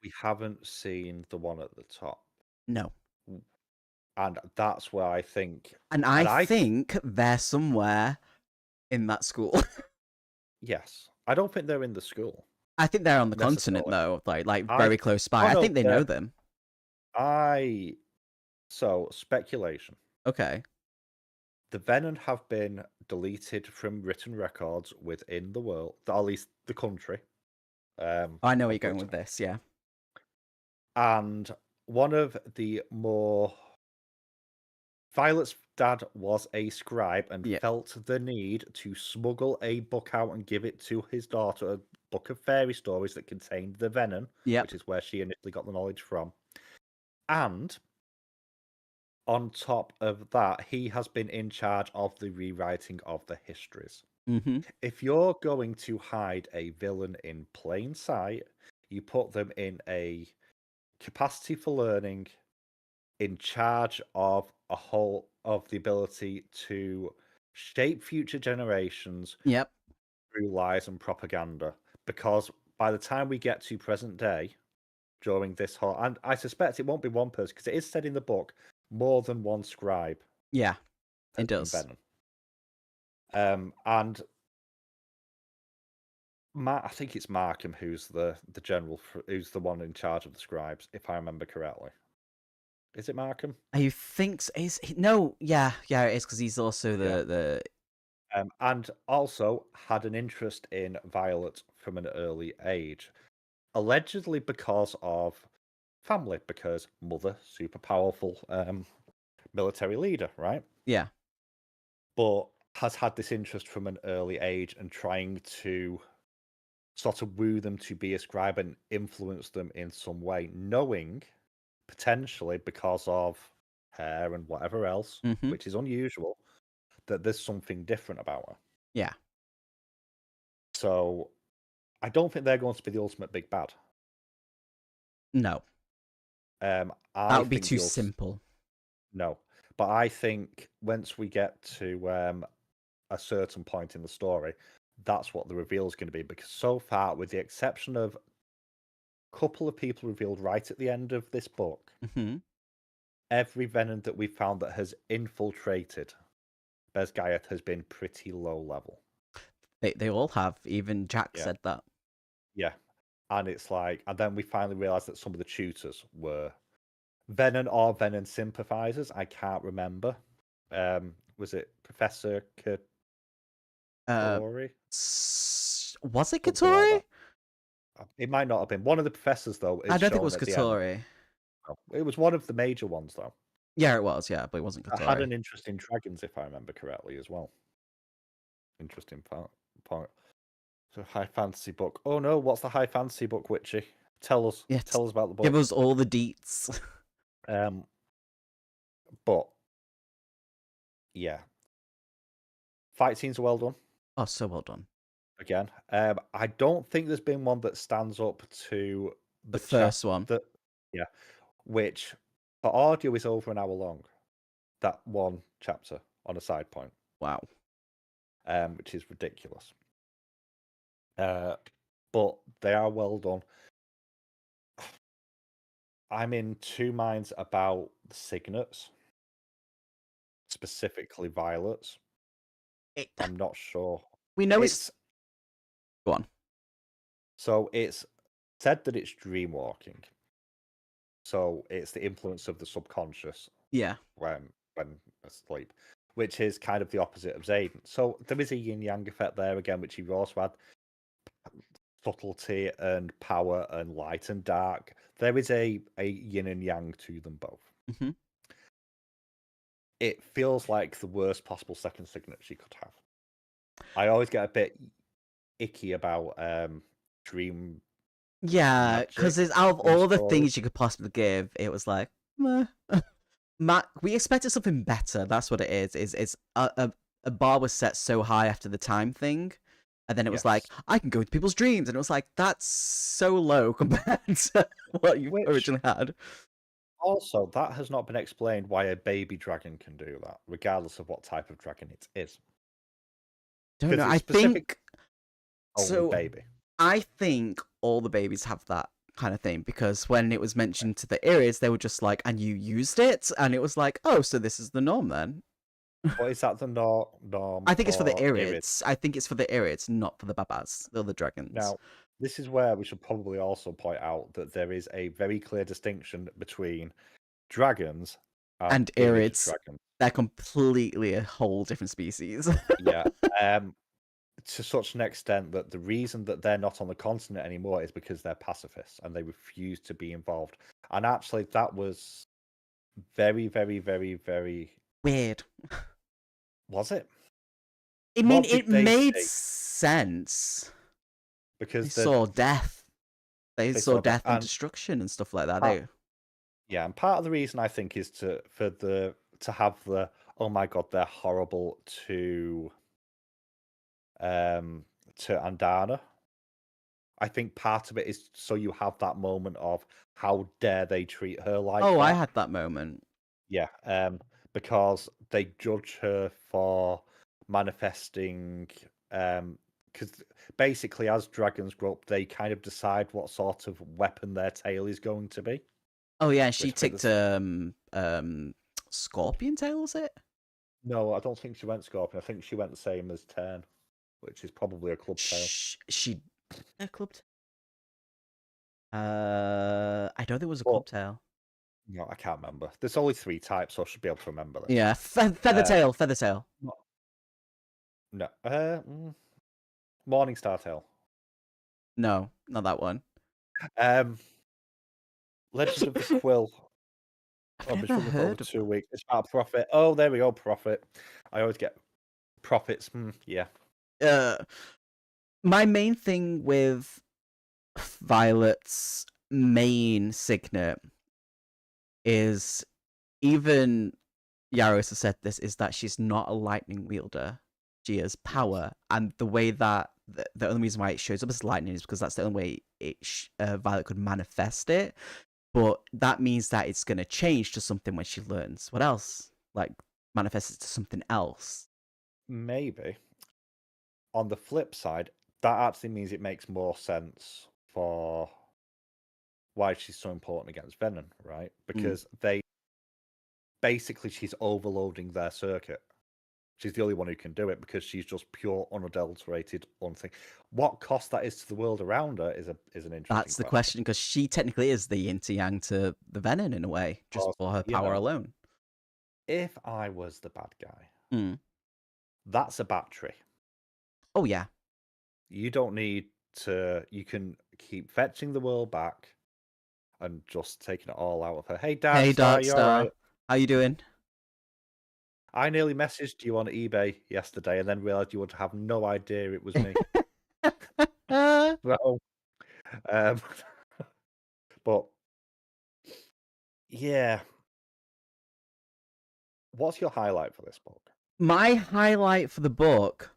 We haven't seen the one at the top. No. And that's where I think... And I think they're somewhere in that school. Yes. I don't think they're in the school. I think they're on the continent, though. Like very close by. I think they know them. So, speculation. Okay. The Venom have been deleted from written records within the world, at least the country. I know where you're going with this, yeah. And one of the more... Violet's dad was a scribe and felt the need to smuggle a book out and give it to his daughter, a book of fairy stories that contained the venom, which is where she initially got the knowledge from. And on top of that, he has been in charge of the rewriting of the histories. Mm-hmm. If you're going to hide a villain in plain sight, you put them in a capacity for learning, in charge of the ability to shape future generations through lies and propaganda. Because by the time we get to present day, during this whole, and I suspect it won't be one person, because it is said in the book, more than one scribe. Yeah, it does. And I think it's Markham who's the general, who's the one in charge of the scribes, if I remember correctly. Is it Markham? I think so. No, yeah, it is, because he's also the and also had an interest in Violet from an early age, allegedly because of family, because mother, super powerful military leader, right? Yeah. But has had this interest from an early age and trying to sort of woo them to be a scribe and influence them in some way, knowing potentially because of hair and whatever else, which is unusual, that there's something different about her. Yeah. So I don't think they're going to be the ultimate big bad. No. That would be too simple. No. But I think once we get to a certain point in the story, that's what the reveal is going to be. Because so far, with the exception of a couple of people revealed right at the end of this book, every venom that we've found that has infiltrated Besgayeth has been pretty low level. They all have. Even Jack said that. Yeah. And it's like, and then we finally realised that some of the tutors were Venom or Venom sympathizers. I can't remember. Was it Professor Katori? Was it Katori? Like it might not have been. One of the professors, though. I don't think it was Katori. It was one of the major ones, though. Yeah, it was. Yeah, but it wasn't I had Kotori. an interest in dragons, if I remember correctly, as well. Interesting point. So high fantasy book. Oh no, what's the high fantasy book, Witchy? Tell us. Yeah, Tell us about the book. give us all the deets. But yeah, fight scenes are well done. Oh, so well done. Again, I don't think there's been one that stands up to The first one. Yeah, which for audio is over an hour long. That one chapter on a side point. Wow. Which is ridiculous. But they are well done. I'm in two minds about the signets, specifically Violet's. I'm not sure. We know it's... Go on. So it's said that it's dream walking. So it's the influence of the subconscious. Yeah. When asleep, which is kind of the opposite of Zayden. So there is a yin yang effect there again, which he also had subtlety and power and light and dark. There is a yin and yang to them both. Mm-hmm. It feels like the worst possible second signet she could have. I always get a bit icky about dream. Yeah, because out of all the things you could possibly give, it was like, meh. Matt, we expected something better. That's what it is. It's a bar was set so high after the time thing, and then it was like, I can go into people's dreams, and it was like, that's so low compared to what you originally had. Also, that has not been explained why a baby dragon can do that, regardless of what type of dragon it is. Don't know. I think so. Baby. I think all the babies have that kind of thing, because when it was mentioned to the Aries, they were just like, and you used it, and it was like, oh, so this is the norm then. What is that the norm? I think it's for the Aries. I think it's for the Aries, not for the Babas, the other dragons. Now, this is where we should probably also point out that there is a very clear distinction between dragons and Aries. Dragons. They're completely a whole different species. Yeah. To such an extent that the reason that they're not on the continent anymore is because they're pacifists and they refuse to be involved. And actually, that was very, very, very, very weird. Was it? I mean, it made sense because they saw death. They saw death and destruction and stuff like that. Yeah, and part of the reason I think is to have the oh my god, they're horrible to Andana. I think part of it is so you have that moment of how dare they treat her like that. I had that moment. Yeah, because they judge her for manifesting because basically as dragons grow up, they kind of decide what sort of weapon their tail is going to be. Oh yeah, she ticked scorpion tail, was it? No, I don't think she went scorpion. I think she went the same as Tern, which is probably a club tail. A club tail? I don't think it was a club tail. No, I can't remember. There's only 3 types, so I should be able to remember this. Yeah, feather tail. No, Morningstar tail. No, not that one. Legend of the Quill. I've never heard of 2 weeks. It's about Prophet. Oh, there we go, Prophet. I always get Prophets. Yeah. My main thing with Violet's main signet is, even Yaros has said this, is that she's not a lightning wielder. She has power, and the way that the only reason why it shows up as lightning is because that's the only way Violet could manifest it. But that means that it's going to change to something when she learns. What else? Like, manifests it to something else. Maybe. On the flip side, that actually means it makes more sense for why she's so important against Venom, right? Because she's overloading their circuit. She's the only one who can do it because she's just pure, unadulterated, unthing. What cost that is to the world around her is an interesting That's the question, because she technically is the yin to yang to the Venom in a way, just for her power alone. If I was the bad guy, that's a battery. Oh, yeah. You don't need to... You can keep fetching the world back and just taking it all out of her. Hey, Darkstar, you all right? How you doing? I nearly messaged you on eBay yesterday and then realized you would have no idea it was me. So, um, but yeah, what's your highlight for this book? My highlight for the book.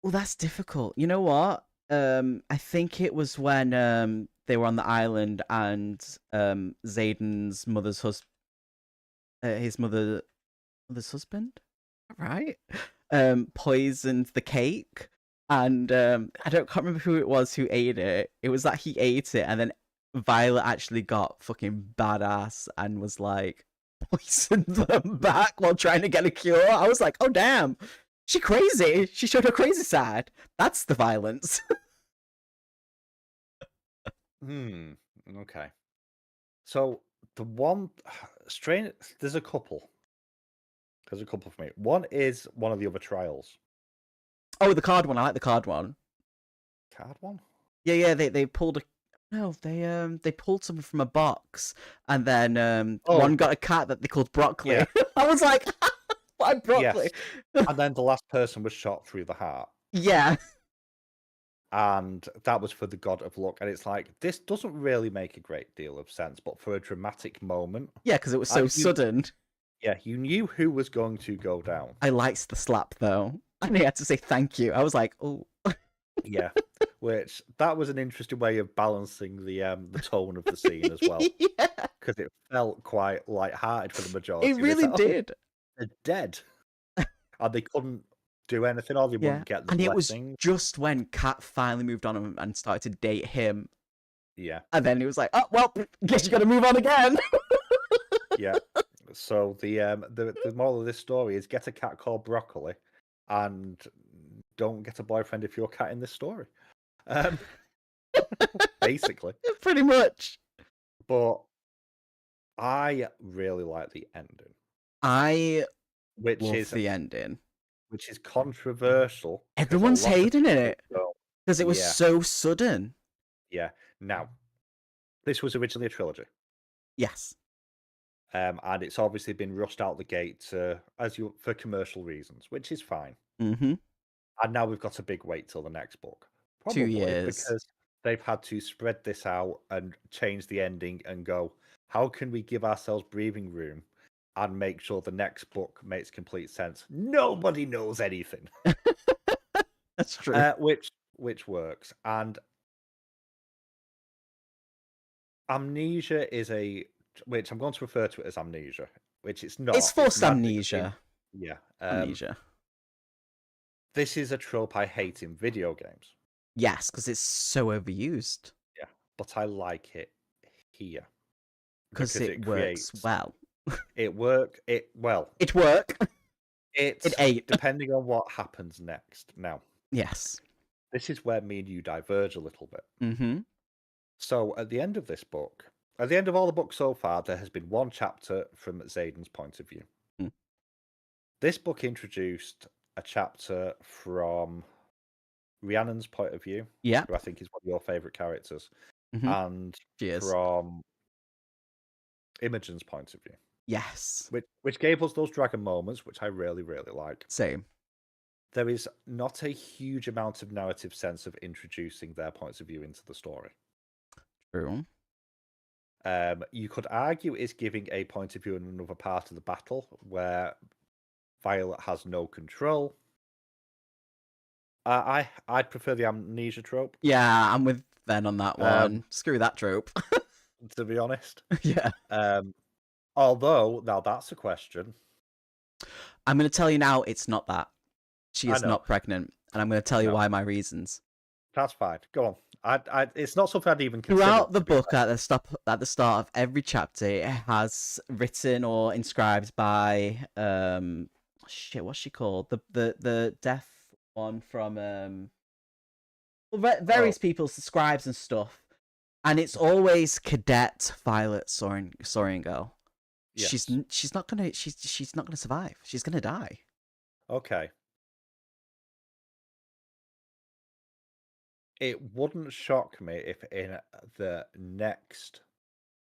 Well, that's difficult. You know what? I think it was when they were on the island and Zayden's mother's husband, right? Poisoned the cake, and can't remember who it was who ate it. It was that he ate it, and then Violet actually got fucking badass and was like poisoned them back while trying to get a cure. I was like, oh damn, she crazy. She showed her crazy side. That's the violence. Okay. So the one strange, there's a couple. There's a couple for me. One is one of the other trials. Oh, the card one. I like the card one. Card one? Yeah. They pulled a. No, they pulled something from a box, and then Oh, one got a cat that they called Broccoli. yeah. I was like, why Broccoli? Yes. And then the last person was shot through the heart. Yeah. And that was for the God of Luck. And it's like, this doesn't really make a great deal of sense, but for a dramatic moment. Yeah, because it was so sudden. Yeah, you knew who was going to go down. I liked the slap, though. And he had to say thank you. I was like, oh. Yeah, which that was an interesting way of balancing the tone of the scene as well. Yeah. Because it felt quite light-hearted for the majority. It really did. They're dead. And they couldn't do anything, or they wouldn't get the blessing. It was just when Kat finally moved on and started to date him. Yeah. And then he was like, oh, well, guess you got to move on again. Yeah. So the moral of this story is get a cat called Broccoli and don't get a boyfriend if you're a cat in this story. Basically. Pretty much. But I really like the ending. I love the ending. Which is controversial. Everyone's hating it. Because it was so sudden. Yeah. Now, this was originally a trilogy. Yes. And it's obviously been rushed out the gate for commercial reasons, which is fine. Mm-hmm. And now we've got a big wait till the next book. Probably 2 years. Because they've had to spread this out and change the ending and go, how can we give ourselves breathing room and make sure the next book makes complete sense? Nobody knows anything. That's true. Which works. And Amnesia is which I'm going to refer to it as amnesia, which it's not. It's forced amnesia. Yeah. Amnesia. This is a trope I hate in video games. Yes, because it's so overused. Yeah, but I like it here. Because it works well. It work. It ate. Depending on what happens next. Now. Yes. This is where me and you diverge a little bit. Mm-hmm. So at the end of this book, at the end of all the books so far, there has been one chapter from Zayden's point of view. Mm. This book introduced a chapter from Rhiannon's point of view, who I think is one of your favourite characters, and from Imogen's point of view. Yes. Which gave us those dragon moments, which I really, really like. Same. There is not a huge amount of narrative sense of introducing their points of view into the story. True. You could argue it's giving a point of view in another part of the battle where Violet has no control. I'd prefer the amnesia trope. Yeah, I'm with Ben on that one. Screw that trope. To be honest. Yeah. Although, now that's a question. I'm going to tell you now, it's not that. She is not pregnant, and I'm going to tell you why my reasons. That's fine. Go on. It's not something I'd even consider. Throughout the book, at the start of every chapter, it has written or inscribed by what's she called? The deaf one from various people's scribes and stuff, and it's always Cadet Violet Soaring Girl. Yes. She's not gonna survive. She's gonna die. Okay. It wouldn't shock me if in the next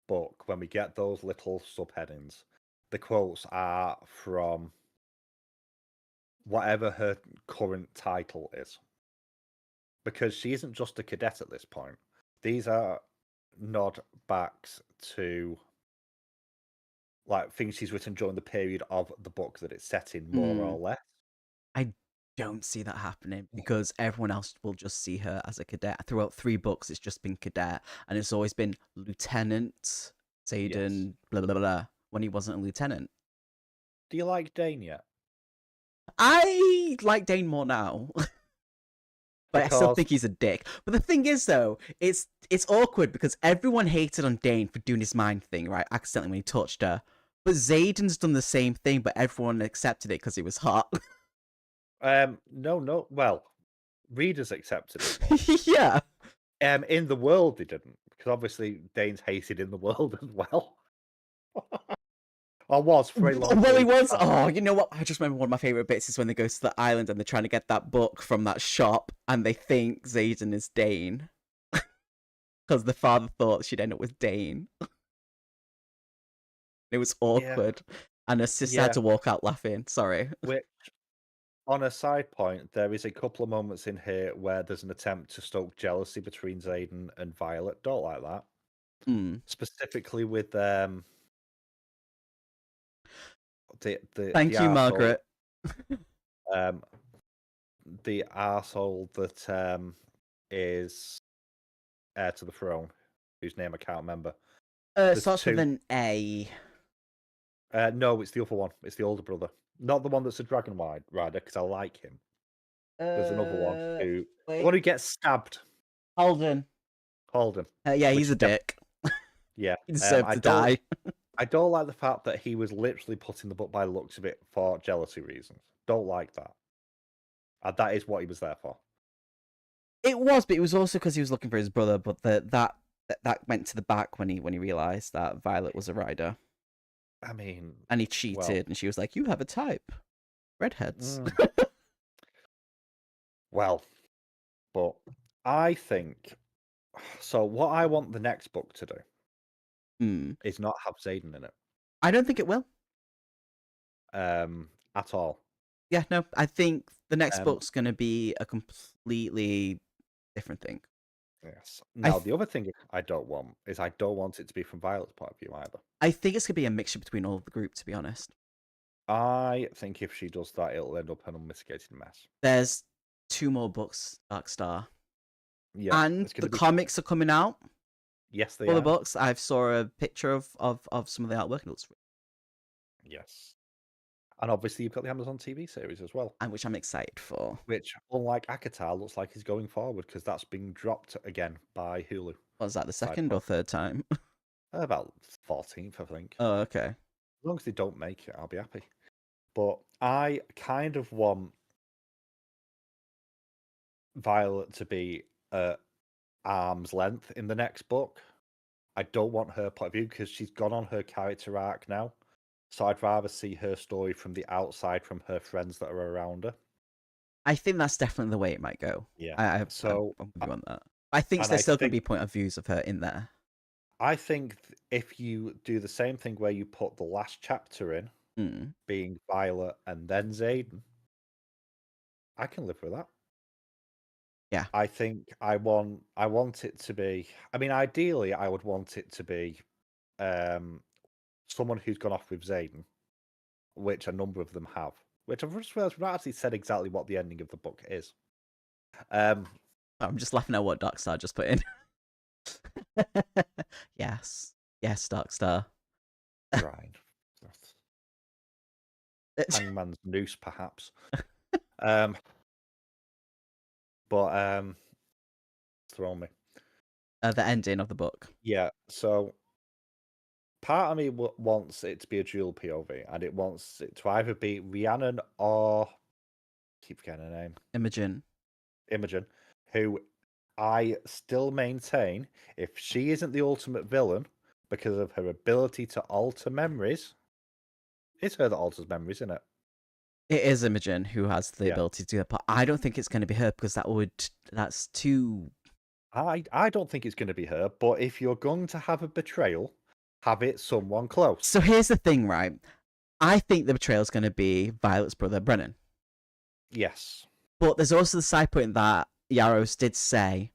book, when we get those little subheadings, the quotes are from whatever her current title is. Because she isn't just a cadet at this point. These are nod backs to like things she's written during the period of the book that it's set in, more or less. I don't see that happening because everyone else will just see her as a cadet. Throughout 3 books, it's just been cadet, and it's always been Lieutenant Zayden, blah blah blah, when he wasn't a lieutenant. Do you like Dane yet? I like Dane more now. But I still think he's a dick. But the thing is, though, it's awkward because everyone hated on Dane for doing his mind thing, right? Accidentally when he touched her. But Zayden's done the same thing, but everyone accepted it because he was hot. No. Well, readers accepted it. Yeah. In the world, they didn't, because obviously Dane's hated in the world as well. Or was for a long Well, he was. Oh, you know what? I just remember one of my favorite bits is when they go to the island and they're trying to get that book from that shop, and they think Zayden is Dane because the father thought she'd end up with Dane. It was awkward, and her sister had to walk out laughing. Sorry. Which, on a side point, there is a couple of moments in here where there's an attempt to stoke jealousy between Zayden and Violet. Don't like that. Specifically with Thank you, Margaret. The arsehole that is heir to the throne, whose name I can't remember. Starts with an A. No, it's the other one. It's the older brother. Not the one that's a dragon rider, because I like him. There's another one the one who gets stabbed. Holden. Yeah, he's a dick. Yeah. He deserved to die. I don't like the fact that he was literally put in the book by the looks of it for jealousy reasons. Don't like that. That is what he was there for. It was, but it was also because he was looking for his brother. But that went to the back when he realized that Violet was a rider. I mean, and he cheated, and she was like, "You have a type, redheads." Well, but I think so. What I want the next book to do is not have Zayden in it. I don't think it will. At all. Yeah, no. I think the next book's going to be a completely different thing. Yes. Now, the other thing I don't want is I don't want it to be from Violet's point of view either. I think it's going to be a mixture between all of the group, to be honest. I think if she does that, it'll end up an unmitigated mess. There's 2 more books, Dark Star. Yeah. And the comics are coming out. Yes, they are. All the books. I saw a picture of some of the artwork, and it looks Yes. And obviously you've got the Amazon TV series as well. And which I'm excited for. Which, unlike Akatar, looks like is going forward because that's being dropped again by Hulu. Was that the second or third time? About 14th, I think. Oh, okay. As long as they don't make it, I'll be happy. But I kind of want Violet to be at arm's length in the next book. I don't want her point of view because she's gone on her character arc now. So I'd rather see her story from the outside, from her friends that are around her. I think that's definitely the way it might go. Yeah. I'm with you on that. I think there's still going to be point of views of her in there. I think if you do the same thing where you put the last chapter in, being Violet and then Zayden, I can live with that. Yeah. I think I want it to be. I mean, ideally, I would want it to be someone who's gone off with Zayden, which a number of them have. Which I've just realized we've not actually said exactly what the ending of the book is. I'm just laughing at what Dark Star just put in. Yes, Dark Star. Right. Hangman's noose, perhaps. But throw me. The ending of the book. Yeah. So part of me wants it to be a dual POV, and it wants it to either be Rhiannon or keep forgetting her name. Imogen, who I still maintain, if she isn't the ultimate villain because of her ability to alter memories, it's her that alters memories, isn't it? It is Imogen who has the ability to do that, but I don't think it's going to be her because that's too. I don't think it's going to be her, but if you're going to have a betrayal, Have it someone close. So here's the thing, right? I think the betrayal's going to be Violet's brother, Brennan. Yes. But there's also the side point that Yaros did say,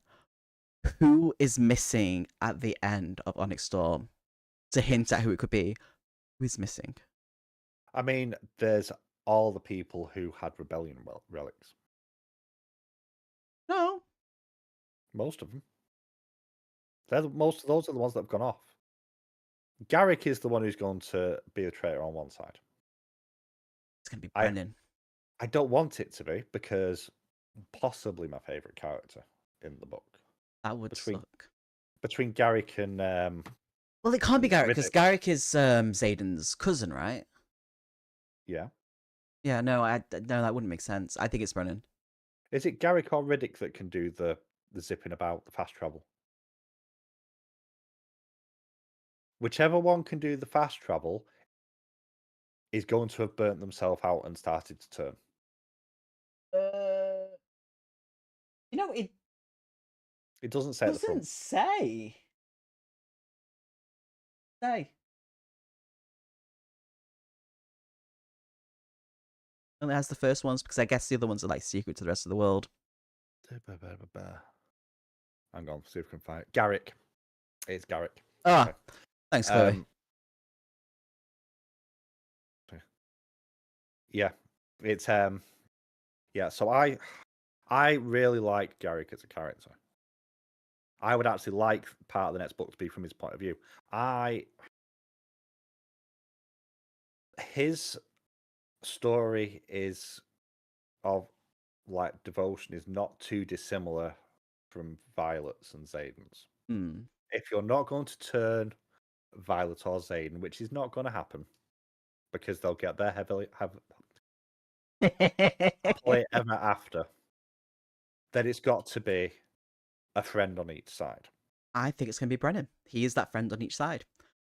who is missing at the end of ONYX Storm? To hint at who it could be. Who is missing? I mean, there's all the people who had rebellion relics. No. Most of them. Most of those are the ones that have gone off. Garrick is the one who's going to be a traitor on one side. It's going to be Brennan. I don't want it to be, because possibly my favourite character in the book. That would suck. Between Garrick and... well, it can't be Garrick, because Garrick is Xaden's cousin, right? Yeah. Yeah, no, that wouldn't make sense. I think it's Brennan. Is it Garrick or Riddick that can do the zipping about, the fast travel? Whichever one can do the fast travel is going to have burnt themselves out and started to turn. You know, it doesn't say. Doesn't say. Only has the first ones, because I guess the other ones are like secret to the rest of the world. Hang on, see if we can find it. Garrick. It's Garrick. Ah, okay. Thanks, Chloe. Yeah, it's yeah. So I really like Garrick as a character. I would actually like part of the next book to be from his point of view. His story is of like devotion is not too dissimilar from Violet's and Xaden's. If you're not going to turn Violet or Xaden, which is not going to happen, because they'll get their happily ever after, then it's got to be a friend on each side. I think it's going to be Brennan. He is that friend on each side.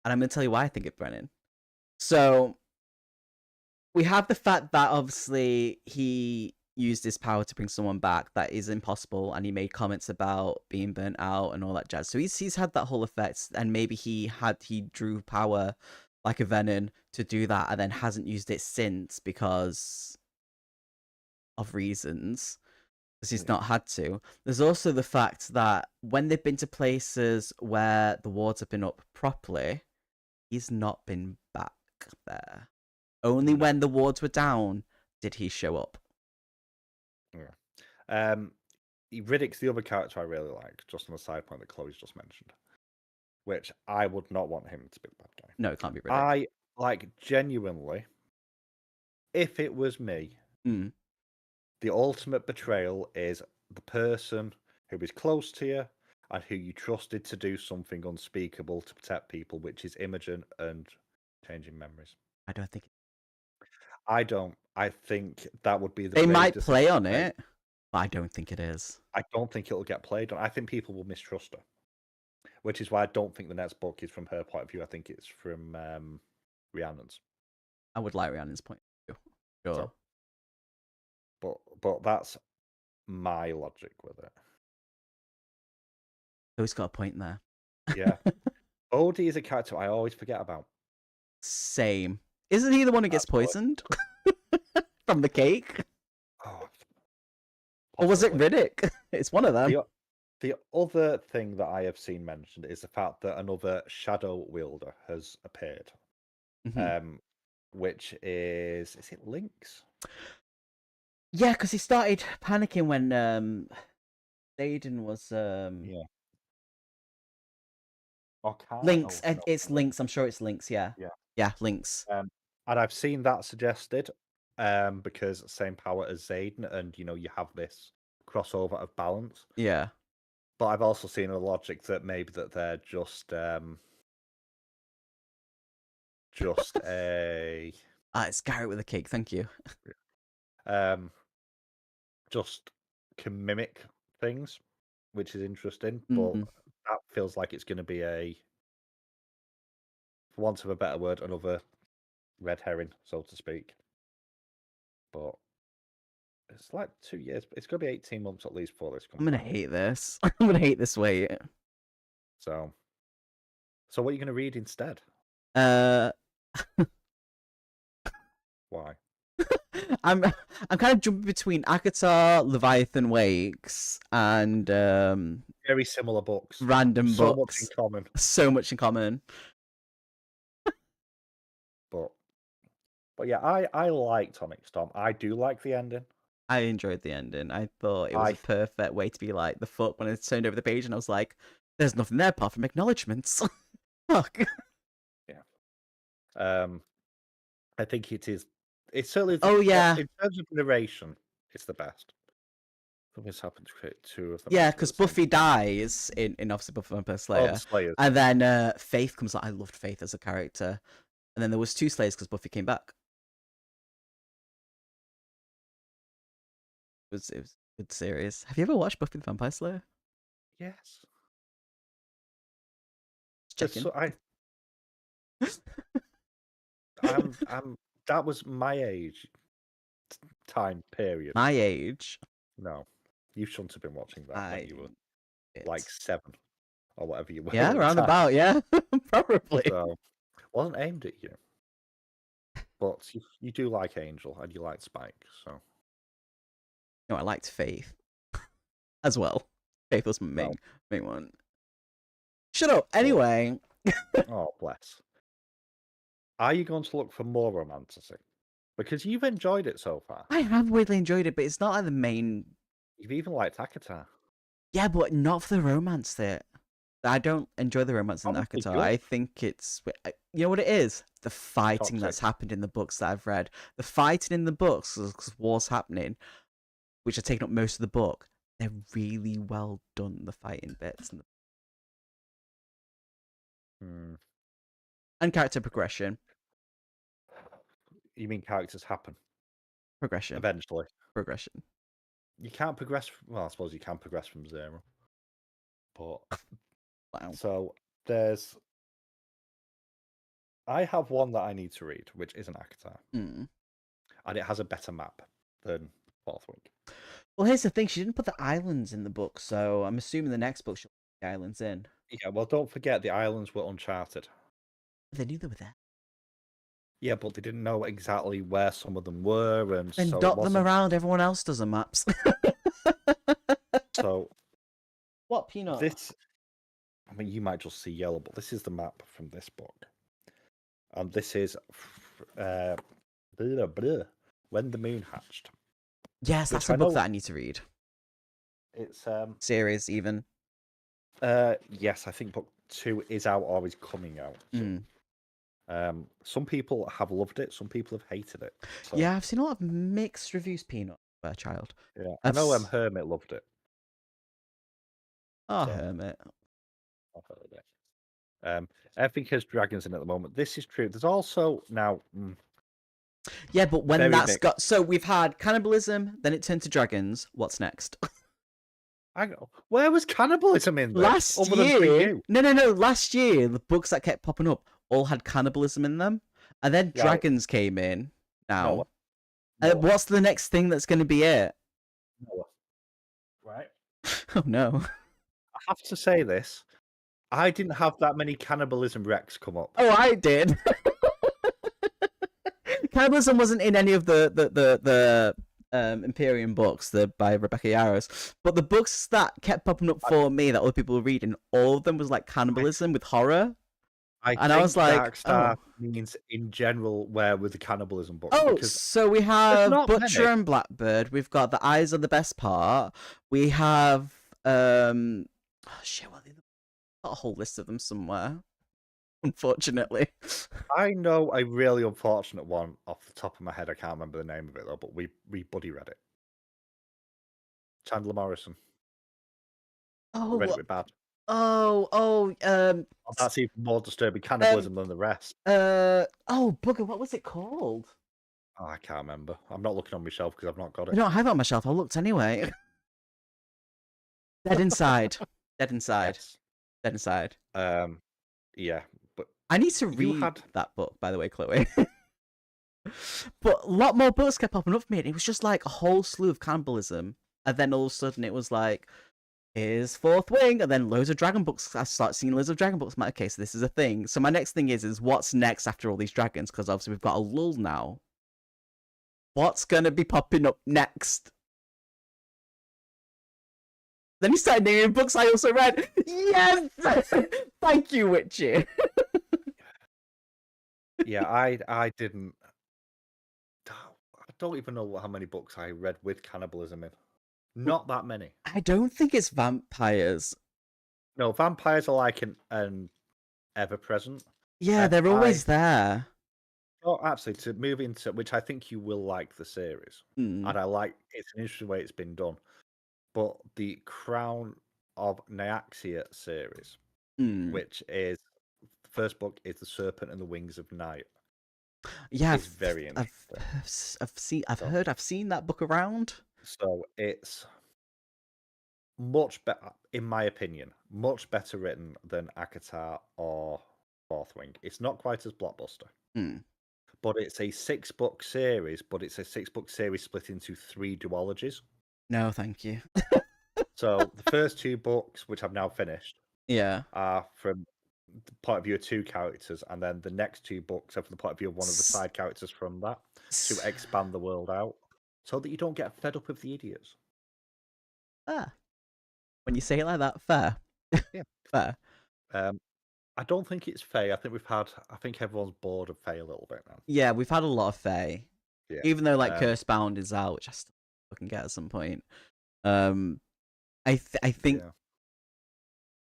And I'm going to tell you why I think it's Brennan. So, we have the fact that obviously he used his power to bring someone back that is impossible, and he made comments about being burnt out and all that jazz. So he's had that whole effect, and maybe he drew power like a venom to do that, and then hasn't used it since because of reasons, because he's not had to. There's also the fact that when they've been to places where the wards have been up properly, he's not been back there. Only when the wards were down did he show up. Yeah. Riddick's the other character I really like, just on a side point that Chloe's just mentioned, which I would not want him to be the bad guy. No, it can't be Riddick. I, like, genuinely, if it was me, the ultimate betrayal is the person who is close to you and who you trusted to do something unspeakable to protect people, which is Imogen and changing memories. I don't think. I don't. I think that would be the. They might play on it, but I don't think it is. I don't think it'll get played on. I think people will mistrust her, which is why I don't think the next book is from her point of view. I think it's from Rhiannon's. I would like Rhiannon's point of view. Sure. So, but that's my logic with it. Who's got a point there? Yeah. Odie is a character I always forget about. Same. Isn't he the one who gets poisoned from the cake? Oh, or was it Riddick? It's one of them. The other thing that I have seen mentioned is the fact that another shadow wielder has appeared, which is it Lynx? Yeah, because he started panicking when Xaden was Lynx. It's Lynx. I'm sure it's Lynx. Yeah, Lynx. And I've seen that suggested because same power as Xaden, and you have this crossover of balance. Yeah. But I've also seen a logic that maybe that they're just a it's Garrett with a cake. Thank you. Just can mimic things, which is interesting. But that feels like it's going to be for want of a better word, another red herring, so to speak. But it's like 2 years. It's going to be 18 months at least before this comes. I'm going to hate this. I'm going to hate this wait. So, So what are you going to read instead? Uh, Why? I'm kind of jumping between Akatar, Leviathan Wakes, and Very similar books. random So much books. in common. So much in common. But yeah, I liked ONYX STORM. I do like the ending. I enjoyed the ending. I thought it was a perfect way to be like the fuck when I turned over the page and I was like, there's nothing there apart from acknowledgements. Fuck. Yeah. I think it is. It's certainly. Oh yeah. In terms of narration, it's the best. Something's happened to create two of them. Yeah, because Buffy dies in obviously Buffy the Vampire Slayer, the Slayers. and then Faith comes out. I loved Faith as a character, and then there was 2 Slayers because Buffy came back. It was a good series. Have you ever watched Buffy the Vampire Slayer? Yes. Just checking. That was my age time period. My age? No, you shouldn't have been watching that when you were like 7 or whatever you were. Yeah, around about, yeah, probably. So, wasn't aimed at you, but you do like Angel and you like Spike, so. No, I liked Faith as well. Faith was my main one. Shut up. Anyway. Oh, bless. Are you going to look for more romantasy? Because you've enjoyed it so far. I have weirdly enjoyed it, but it's not like the main. You've even liked Akatar. Yeah, but not for the romance there. I don't enjoy the romance in Akatar. I think it's, you know what it is? The fighting that's happened in the books that I've read. The fighting in the books, because war's happening, which are taking up most of the book. They're really well done, the fighting bits. And character progression. You mean characters happen? Progression. Eventually. Progression. You can't progress. Well, I suppose you can progress from 0. But. Wow. So I have one that I need to read, which is an Akatar. And it has a better map than Fourth Wing. Well, here's the thing. She didn't put the islands in the book, so I'm assuming the next book she'll put the islands in. Yeah, well, don't forget the islands were uncharted. They knew they were there. Yeah, but they didn't know exactly where some of them were, and then so dot them around. Everyone else does the maps. So what peanut? This, I mean, you might just see yellow, but this is the map from this book, and this is When the Moon Hatched. Yes, that's a book that I need to read. It's series even. Yes, I think book 2 is out or is coming out. Some people have loved it, some people have hated it. So. Yeah, I've seen a lot of mixed reviews. Peanut, by a child. Yeah, I know Hermit loved it. Oh, so, Hermit. I've heard it. Everything has dragons in at the moment. This is true. There's also now. Yeah, but when that's got, so we've had cannibalism, then it turned to dragons. What's next? I know. Where was cannibalism in there? Last year? No. Last year, the books that kept popping up all had cannibalism in them, and then dragons came in. Now, what's the next thing that's going to be it? Right. Oh no. I have to say this. I didn't have that many cannibalism wrecks come up. Oh, I did. Cannibalism wasn't in any of the Imperium books by Rebecca Yarros, but the books that kept popping up for me that other people were reading, all of them was like cannibalism with horror. I was like, Dark Star means in general where with the cannibalism books. Oh, so we have Butcher and Blackbird. We've got The Eyes Are the Best Part. We have oh shit, well, got a whole list of them somewhere. Unfortunately, I know a really unfortunate one off the top of my head. I can't remember the name of it though, but we buddy read it. Chandler Morrison. Oh, read it with bad. That's even more disturbing cannibalism than the rest. Oh, bugger, what was it called? Oh, I can't remember. I'm not looking on my shelf because I've not got it. I don't have it on my shelf. I looked anyway. Dead Inside. Dead Inside. Yes. Dead Inside. Yeah, but I need to read that book, by the way, Chloe. But a lot more books kept popping up for me, and it was just like a whole slew of cannibalism, and then all of a sudden it was like here's Fourth Wing, and then loads of dragon books. I start seeing loads of dragon books. I'm like, okay, so this is a thing. So my next thing is what's next after all these dragons? Because obviously we've got a lull now. What's gonna be popping up next? Then he started naming books I also read. Yes! Thank you, Witchy. Yeah, I didn't. I don't even know how many books I read with cannibalism in. Not that many. I don't think it's vampires. No, vampires are like an ever-present. Yeah, they're always there. Oh, absolutely. To move into which I think you will like the series, and I like it's an interesting way it's been done. But the Crown of Nyaxia series, which is the first book, is The Serpent and the Wings of Night. Yeah, it's very interesting. I've seen that book around. So it's much better, in my opinion, much better written than Akatar or Fourth Wing. It's not quite as blockbuster, but it's a 6-book series. But it's a 6-book series split into 3 duologies. No, thank you. So the first 2 books, which I've now finished, are from the point of view of 2 characters, and then the next 2 books are from the point of view of one of the side characters from that, to expand the world out, so that you don't get fed up with the idiots. When you say it like that, fair. Yeah, fair. I don't think it's Faye. I think everyone's bored of Faye a little bit now. Yeah, we've had a lot of Faye. Yeah. Even though like Cursebound is out, which I still fucking get at some point. I think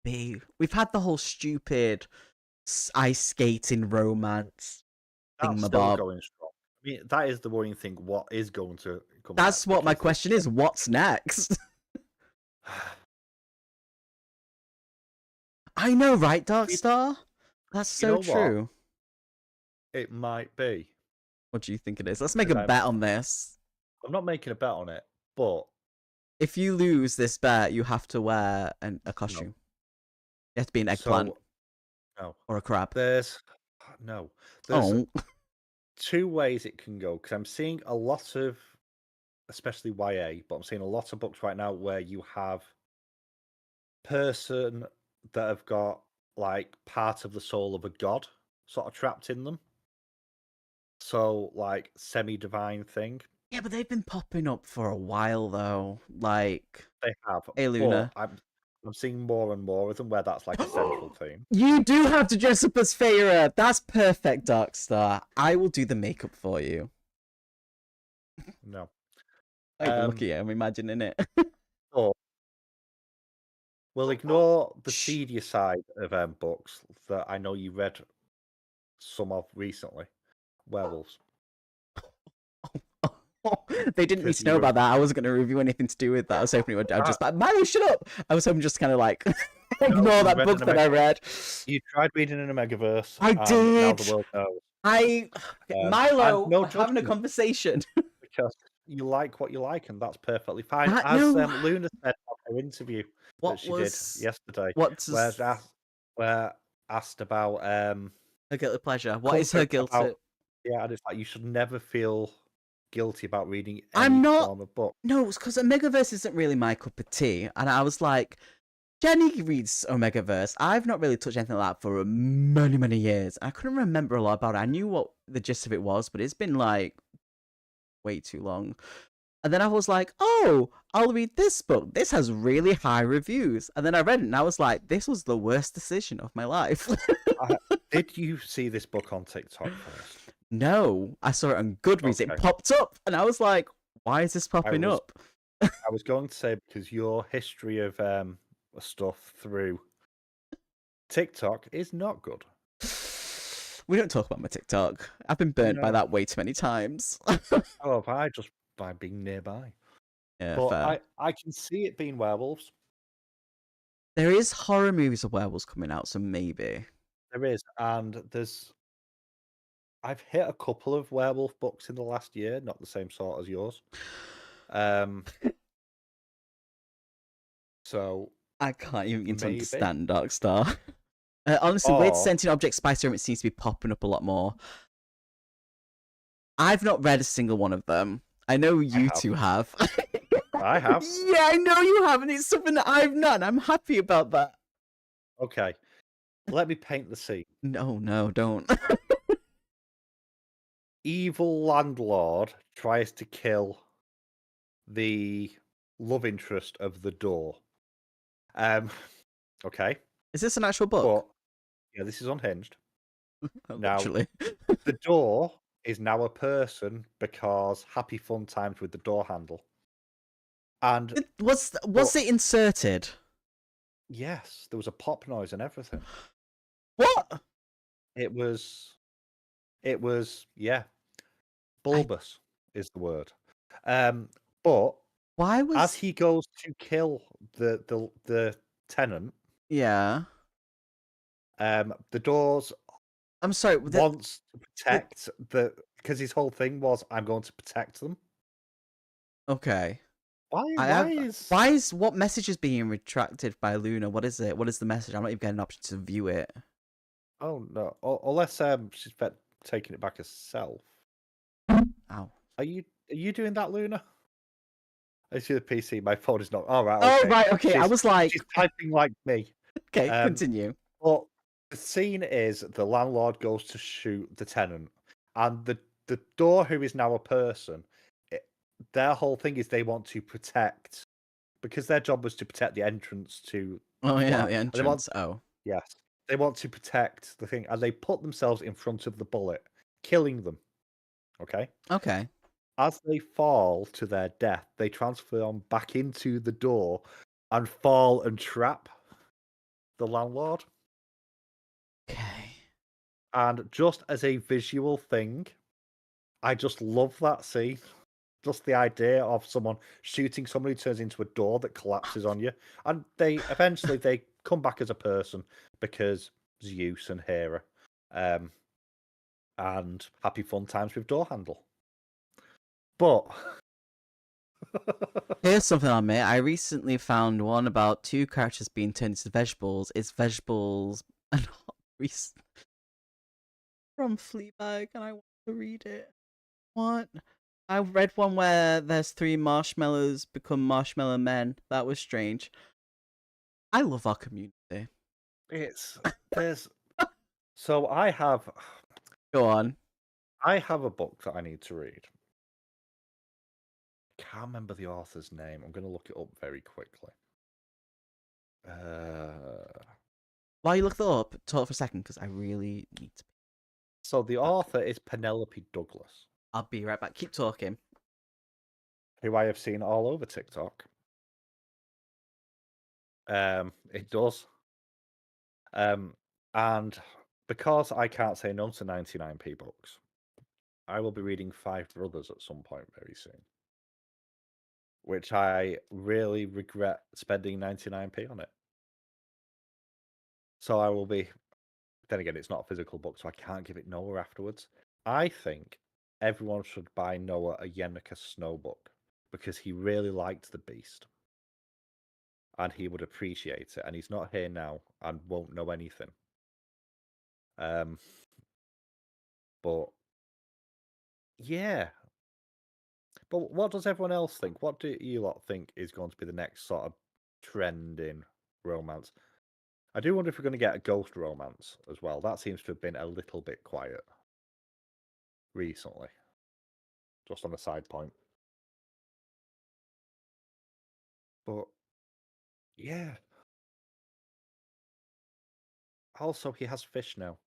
we've had the whole stupid ice skating romance thing. That's still going strong. I mean, that is the worrying thing. What is going to come? That's what my question is. What's next? I know, right, Darkstar? That's so true. It might be. What do you think it is? Let's make a bet on this. I'm not making a bet on it, but if you lose this bet, you have to wear a costume. You have to be an eggplant. Or a crab. There's 2 ways it can go, because I'm seeing a lot of, especially YA, but I'm seeing a lot of books right now where you have person that have got like part of the soul of a god sort of trapped in them. So like semi-divine thing. Yeah, but they've been popping up for a while though. Like they have. Hey Luna. I'm seeing more and more of them where that's like a central theme. You do have to dress up as Feyre. That's perfect, Darkstar. I will do the makeup for you. No. Look at you, I'm imagining it. We'll ignore the seedier side of books that I know you read some of recently. Werewolves. They didn't need to know about that. I wasn't going to review anything to do with that. I was hoping it would. I was just like, Milo, shut up! I was hoping just kind of like ignore that book that I read. You tried reading in a Megaverse. I did. Now the world knows. Milo, we're having a conversation. Because you like what you like, and that's perfectly fine. As Luna said on her interview that she did yesterday, where asked about her guilty pleasure. What is her guilty? Yeah, and it's like you should never feel guilty about reading any form of book. No, it's because Omegaverse isn't really my cup of tea, and I was like, Jenny reads Omegaverse. I've not really touched anything like that for many, many years. I couldn't remember a lot about it. I knew what the gist of it was, but it's been like way too long. And then I was like, oh, I'll read this book. This has really high reviews. And then I read it, and I was like, this was the worst decision of my life. Did you see this book on TikTok first? No, I saw it on Goodreads. Okay. It popped up, and I was like, why is this popping up? I was going to say, because your history of stuff through TikTok is not good. We don't talk about my TikTok. I've been burnt by that way too many times. Oh, I just by being nearby. Yeah, but fair. I can see it being werewolves. There is horror movies of werewolves coming out, so maybe. There is, and I've hit a couple of werewolf books in the last year, not the same sort as yours. So I can't even understand Darkstar. Honestly, weird sentient object spice it seems to be popping up a lot more. I've not read a single one of them. I know you two have. I have. Yeah, I know you have, and it's something that I've not. I'm happy about that. Okay. Let me paint the scene. No, don't. Evil landlord tries to kill the love interest of the door. Okay. Is this an actual book? But yeah, this is unhinged. Now, Literally. the door is now a person because happy fun times with the door handle. And Was it inserted? yes, there was a pop noise and everything. What? It was yeah. Bulbous is the word. But why was as he goes to kill the tenant, yeah. The doors I'm sorry. wants to protect because his whole thing was I'm going to protect them. Okay. Why is what message is being retracted by Luna? What is it? What is the message? I'm not even getting an option to view it. Oh no! Unless she's taking it back herself. Ow. Are you doing that, Luna? I see the PC. My phone is not. Oh right. Oh Okay. right. Okay. I was like, she's typing like me. Okay, continue. Well, the scene is the landlord goes to shoot the tenant, and the door, who is now a person, their whole thing is they want to protect, because their job was to protect the entrance to. Oh yeah, flat. the entrance. Yes, they want to protect the thing, and they put themselves in front of the bullet, killing them. Okay. Okay. As they fall to their death, they transform back into the door and fall and trap the landlord. Okay. And just as a visual thing, I just love that scene. Just the idea of someone shooting somebody who turns into a door that collapses on you. And they eventually they come back as a person because Zeus and Hera. And happy fun times with door handle. But here's something on me. I recently found one about two characters being turned into vegetables. It's vegetables and from Fleabag, and I want to read it. What? I read one where there's 3 marshmallows become marshmallow men. That was strange. I love our community. So I have. Go on. I have a book that I need to read. Can't remember the author's name. I'm going to look it up very quickly. While you look that up, talk for a second because I really need to. So the author is Penelope Douglas. I'll be right back. Keep talking. Who I have seen all over TikTok. It does. And because I can't say no to 99p books, I will be reading Five Brothers at some point very soon. Which I really regret spending 99p on it. So I will be. Then again, it's not a physical book, so I can't give it Noah afterwards. I think everyone should buy Noah a Yenneker Snow book because he really liked the Beast. And he would appreciate it. And he's not here now and won't know anything. But yeah. But what does everyone else think? What do you lot think is going to be the next sort of trend in romance? I do wonder if we're going to get a ghost romance as well. That seems to have been a little bit quiet recently. Just on a side point. But yeah. Also, he has fish now.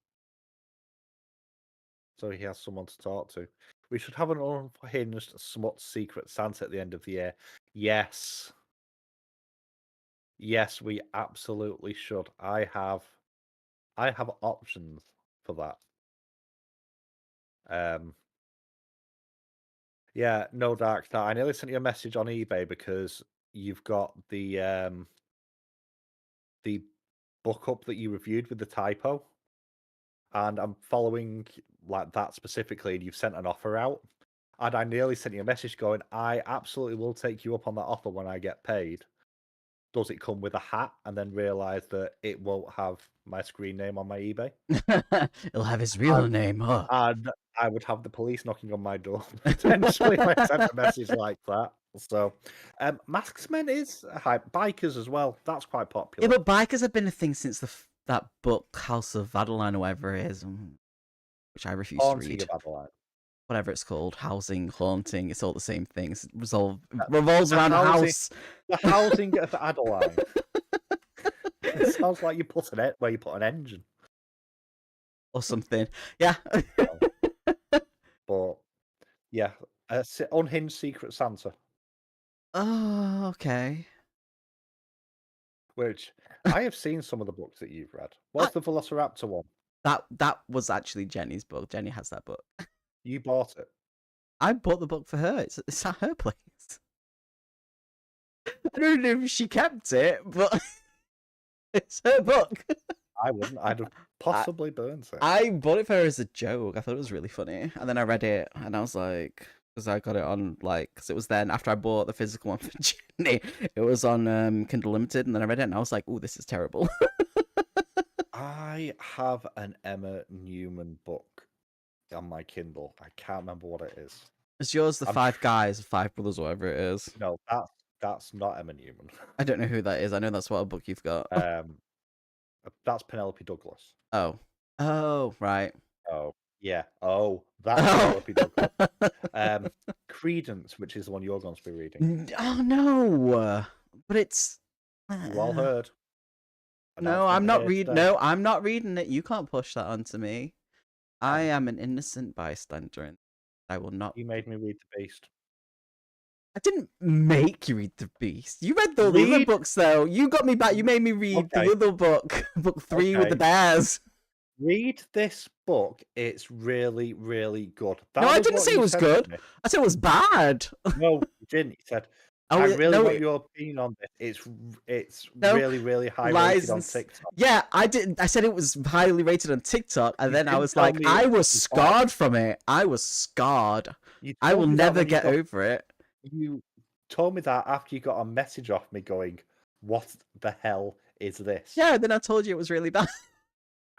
So he has someone to talk to. We should have an unhinged smut secret Santa at the end of the year. Yes. Yes, we absolutely should. I have options for that. Yeah, no dark star. I nearly sent you a message on eBay because you've got the book up that you reviewed with the typo. And I'm following like that specifically, and you've sent an offer out. And I nearly sent you a message going, I absolutely will take you up on that offer when I get paid. Does it come with a hat? And then realise that it won't have my screen name on my eBay. It'll have his real name, huh? And I would have the police knocking on my door potentially if I sent a message like that. So, Masked Men is hype. Bikers as well. That's quite Yeah, popular. but bikers have been a thing since that book, House of Adeline, or whatever it is, which I refuse to Haunting read. of Adeline. Whatever it's called, housing, haunting, it's all the same thing. It Uh, revolves around a house. The housing of Adeline. It sounds like you put where you put an engine. Or something. Yeah. But, yeah. Unhinged Secret Santa. Oh, okay. Which, I have seen some of the books that you've read. What's the Velociraptor one? That was actually Jenny's book. Jenny has that book. You bought it. I bought the book for her. It's at her place. I don't know if she kept it, but it's her book. I wouldn't. I'd have possibly burnt it. I bought it for her as a joke. I thought it was really funny. And then I read it and I was like, because I got it on, like, because it was then after I bought the physical one for Jenny, it was on Kindle Limited. And then I read it and I was like, oh, this is terrible. I have an Emma Newman book on my Kindle. I can't remember what it is. Is yours the Five Guys, Five Brothers, whatever it is? No, that's not Emma Newman. I don't know who that is. I know that's what a book you've got. That's Penelope Douglas. Oh, right. Oh, yeah. Oh, that's Penelope Douglas. Credence, which is the one you're going to be reading. Oh no, but it's. You all heard. No, I'm not reading. No, I'm not reading it. You can't push that onto me. I am an innocent bystander, and I will not. You made me read The Beast. I didn't make you read The Beast. You read the other books, though. You got me back. You made me read the other book, book 3 with the bears. Read this book. It's really, really good. No, I didn't say it was good. I said it was bad. No, you didn't. You said, I really want your opinion on this. It's really, really high rated on TikTok. Yeah, I didn't. I said it was highly rated on TikTok, and then I was like, I was scarred from it. I was scarred. I will never get over it. You told me that after you got a message off me going, what the hell is this? Yeah, then I told you it was really bad.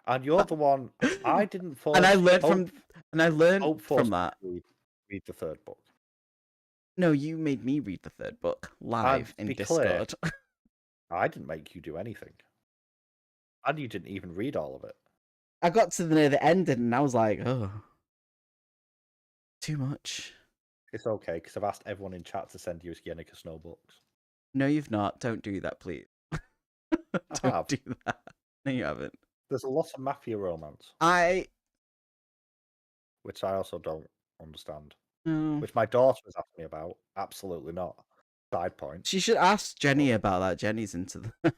And you're the one I didn't fall. And I learned from that. Read the third book. No, you made me read the third book live in Discord. I didn't make you do anything. And you didn't even read all of it. I got to near the end and I was like, oh, too much. It's okay, because I've asked everyone in chat to send you Yenica Snow books. No, you've not. Don't do that, please. Don't do that. No, you haven't. There's a lot of mafia romance. Which I also don't understand. Which my daughter was asking me about. Absolutely not. Side point. She should ask Jenny about that. Jenny's into the...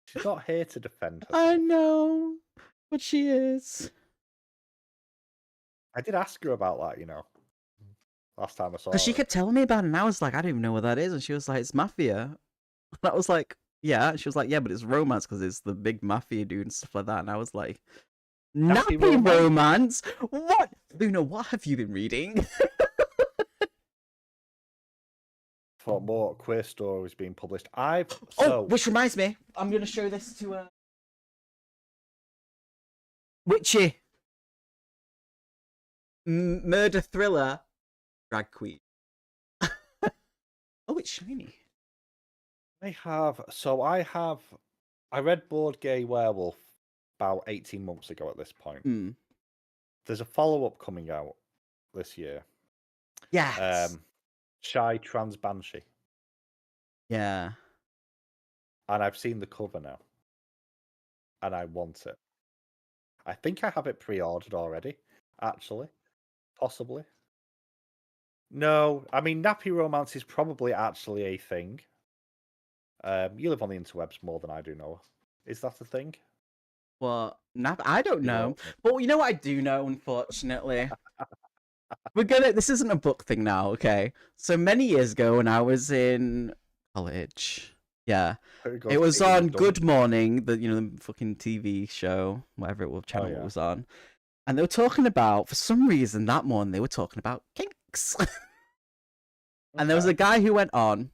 She's not here to defend her. I know, but she is. I did ask her about that, you know. Last time I saw her. Because she kept telling me about it, and I was like, I don't even know what that is. And she was like, it's mafia. And I was like, yeah. And she was like, yeah, but it's romance because it's the big mafia dude and stuff like that. And I was like, nappy romance? What? Luna, what have you been reading? For more queer stories being published. Which reminds me, I'm going to show this to Witchy. Murder thriller. Drag queen. Oh, it's shiny. I read Board Gay Werewolf about 18 months ago at this point. There's a follow-up coming out this year. Yes. Shy Trans Banshee. Yeah. And I've seen the cover now. And I want it. I think I have it pre-ordered already, actually. Possibly. No, I mean, nappy romance is probably actually a thing. You live on the interwebs more than I do, Noah. Is that a thing? Well, I don't know. But you know what I do know, unfortunately? This isn't a book thing now, okay? So many years ago when I was in college, yeah, it was on Good Morning, the fucking TV show, whatever it was, channel it was on. And they were talking about, for some reason that morning, they were talking about kinks. And there was a guy who went on,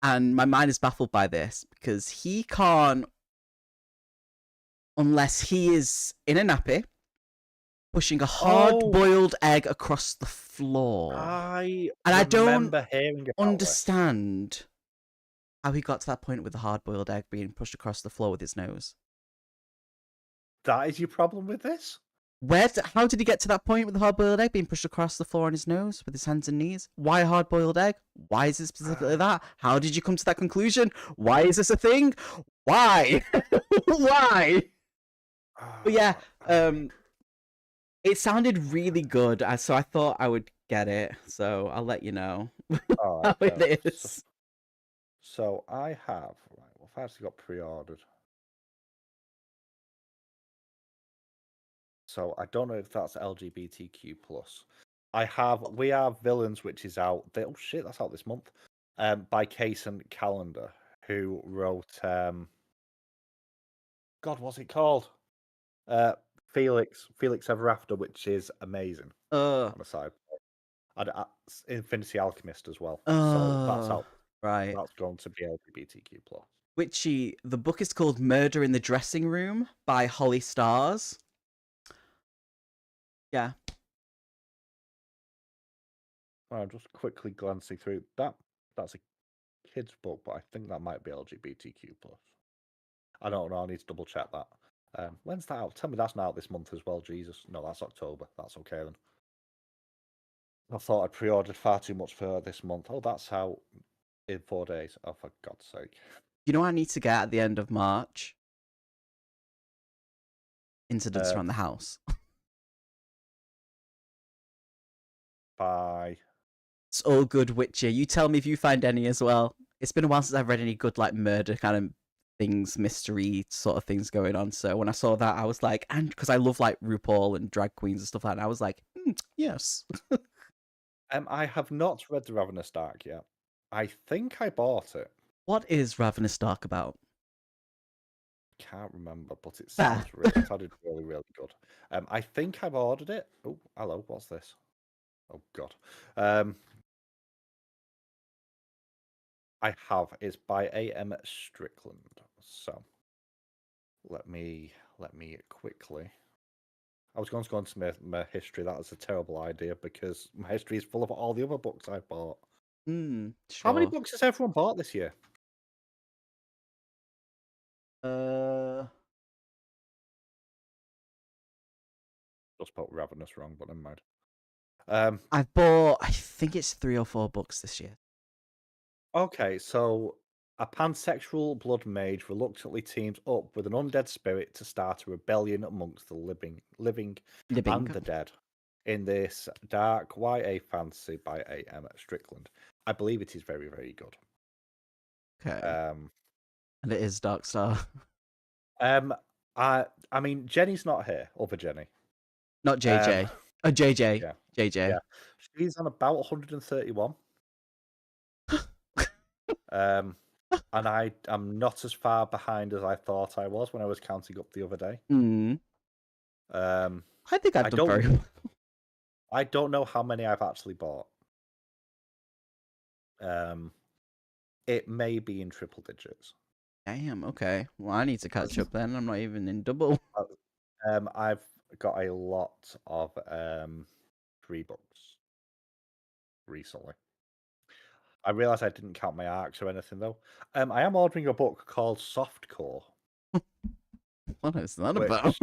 and my mind is baffled by this, because he can't, unless he is in a nappy, pushing a hard-boiled egg across the floor. I don't remember hearing about this. understand how he got to that point with the hard-boiled egg being pushed across the floor with his nose. That is your problem with this? How did he get to that point with the hard-boiled egg being pushed across the floor on his nose with his hands and knees? Why a hard-boiled egg? Why is it specifically that? How did you come to that conclusion? Why is this a thing? Why? Why? But yeah, it sounded really good, so I thought I would get it. So I'll let you know how it is. So I have, right, well, I've actually got pre-ordered. So I don't know if that's LGBTQ+. We have Villains, which is out. Oh shit, that's out this month. By Case and Callender, who wrote God, what's it called? Felix Ever After, which is amazing. On the side, Infinity Alchemist as well. So that's out. Right. That's going to be LGBTQ+. Witchy. The book is called Murder in the Dressing Room by Holly Stars. Yeah. I'm just quickly glancing through that. That's a kid's book, but I think that might be LGBTQ+. I don't know. I need to double check that. When's that out? Tell me that's not out this month as well. Jesus, no, that's October. That's okay then. I thought I'd pre-ordered far too much for this month. Oh, that's out in 4 days. Oh, for God's sake! You know what I need to get at the end of March? Incidents Around the House. Bye. It's all good, Witcher. You tell me if you find any as well. It's been a while since I've read any good like murder kind of things, mystery sort of things going on. So when I saw that, I was like, and because I love like RuPaul and drag queens and stuff like that, I was like, yes. I have not read The Ravenous Dark yet. I think I bought it. What is Ravenous Dark about? Can't remember, but it sounded really, really good. I think I've ordered it. Oh, hello, what's this? Oh God. I have. It's by A.M. Strickland. So let me quickly. I was going to go into my history. That was a terrible idea because my history is full of all the other books I bought. Sure. How many books has everyone bought this year? Just put Ravenous wrong, but never mind. I've bought, I think it's 3 or 4 books this year. Okay, so a pansexual blood mage reluctantly teams up with an undead spirit to start a rebellion amongst the living and the dead in this dark YA fantasy by A.M. Strickland. I believe it is very, very good. Okay. And it is Dark Star. I mean, Jenny's not here, other Jenny. Not JJ. JJ. Yeah. JJ. Yeah. She's on about 131. And I am not as far behind as I thought I was when I was counting up the other day. I think I've done very well. I don't know how many I've actually bought. It may be in triple digits. Damn, okay. Well, I need to catch up then. I'm not even in double. I've got a lot of free books recently. I realised I didn't count my arcs or anything though. I am ordering a book called Softcore. What is that about?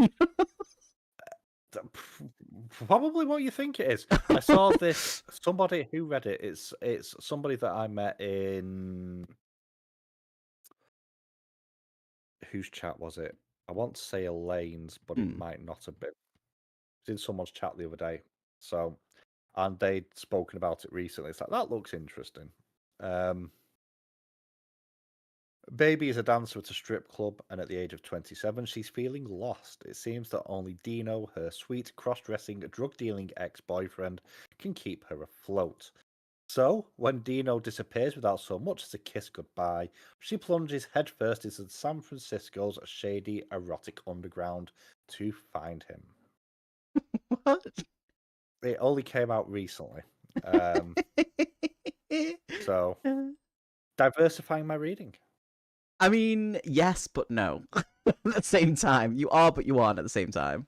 Probably what you think it is. I saw this. Somebody who read it. It's somebody that I met in. Whose chat was it? I want to say Elaine's, but it might not have been. It's in someone's chat the other day. So, and they'd spoken about it recently. It's like, that looks interesting. Baby is a dancer at a strip club, and at the age of 27, she's feeling lost. It seems that only Dino, her sweet, cross-dressing, drug-dealing ex-boyfriend, can keep her afloat. So, when Dino disappears without so much as a kiss goodbye, she plunges headfirst into San Francisco's shady, erotic underground to find him. What? It only came out recently. So, diversifying my reading. I mean, yes, but no. At the same time. You are, but you aren't at the same time.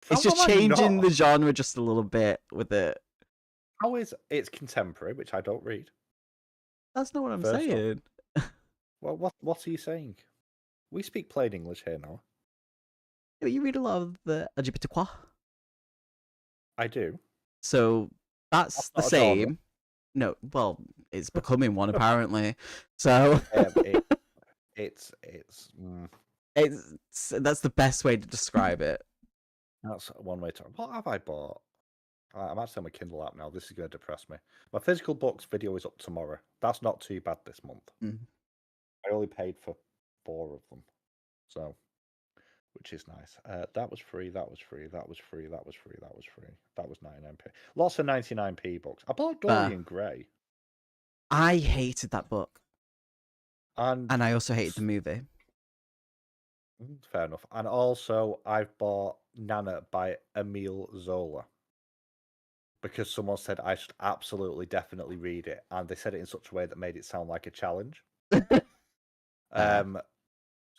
It's just changing the genre just a little bit with it. How is it's contemporary, which I don't read. That's not what I'm saying. Well, what are you saying? We speak plain English here now. Yeah, you read a lot of the LGBTQ. I do. So that's the same. No, well, it's becoming one apparently. So it's that's the best way to describe it. That's one way to. What have I bought? I'm actually on my Kindle app now. This is going to depress me. My physical books video is up tomorrow. That's not too bad this month. I only paid for 4 of them, so which is nice. That was free. That was free. That was free. That was free. That was free. That was 99p. Lots of 99p books. I bought Dorian Gray. I hated that book, and I also hated the movie. Fair enough. And also, I've bought Nana by Emile Zola because someone said I should absolutely, definitely read it, and they said it in such a way that made it sound like a challenge.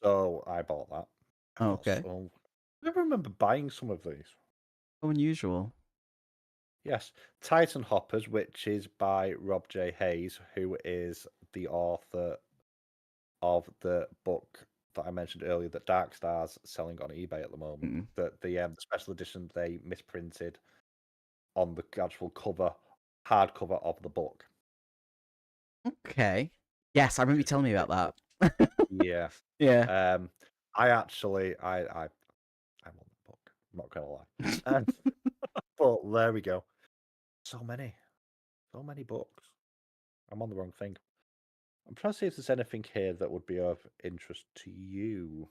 So I bought that. Okay. I never remember buying some of these. So unusual. Yes, Titan Hoppers, which is by Rob J. Hayes, who is the author of the book that I mentioned earlier that Dark Star's selling on eBay at the moment. That the special edition they misprinted on the actual hardcover of the book. Okay. Yes, I remember you telling me about that. Yeah. Yeah. I want the book. I'm not gonna lie. But there we go. So many books. I'm on the wrong thing. I'm trying to see if there's anything here that would be of interest to you.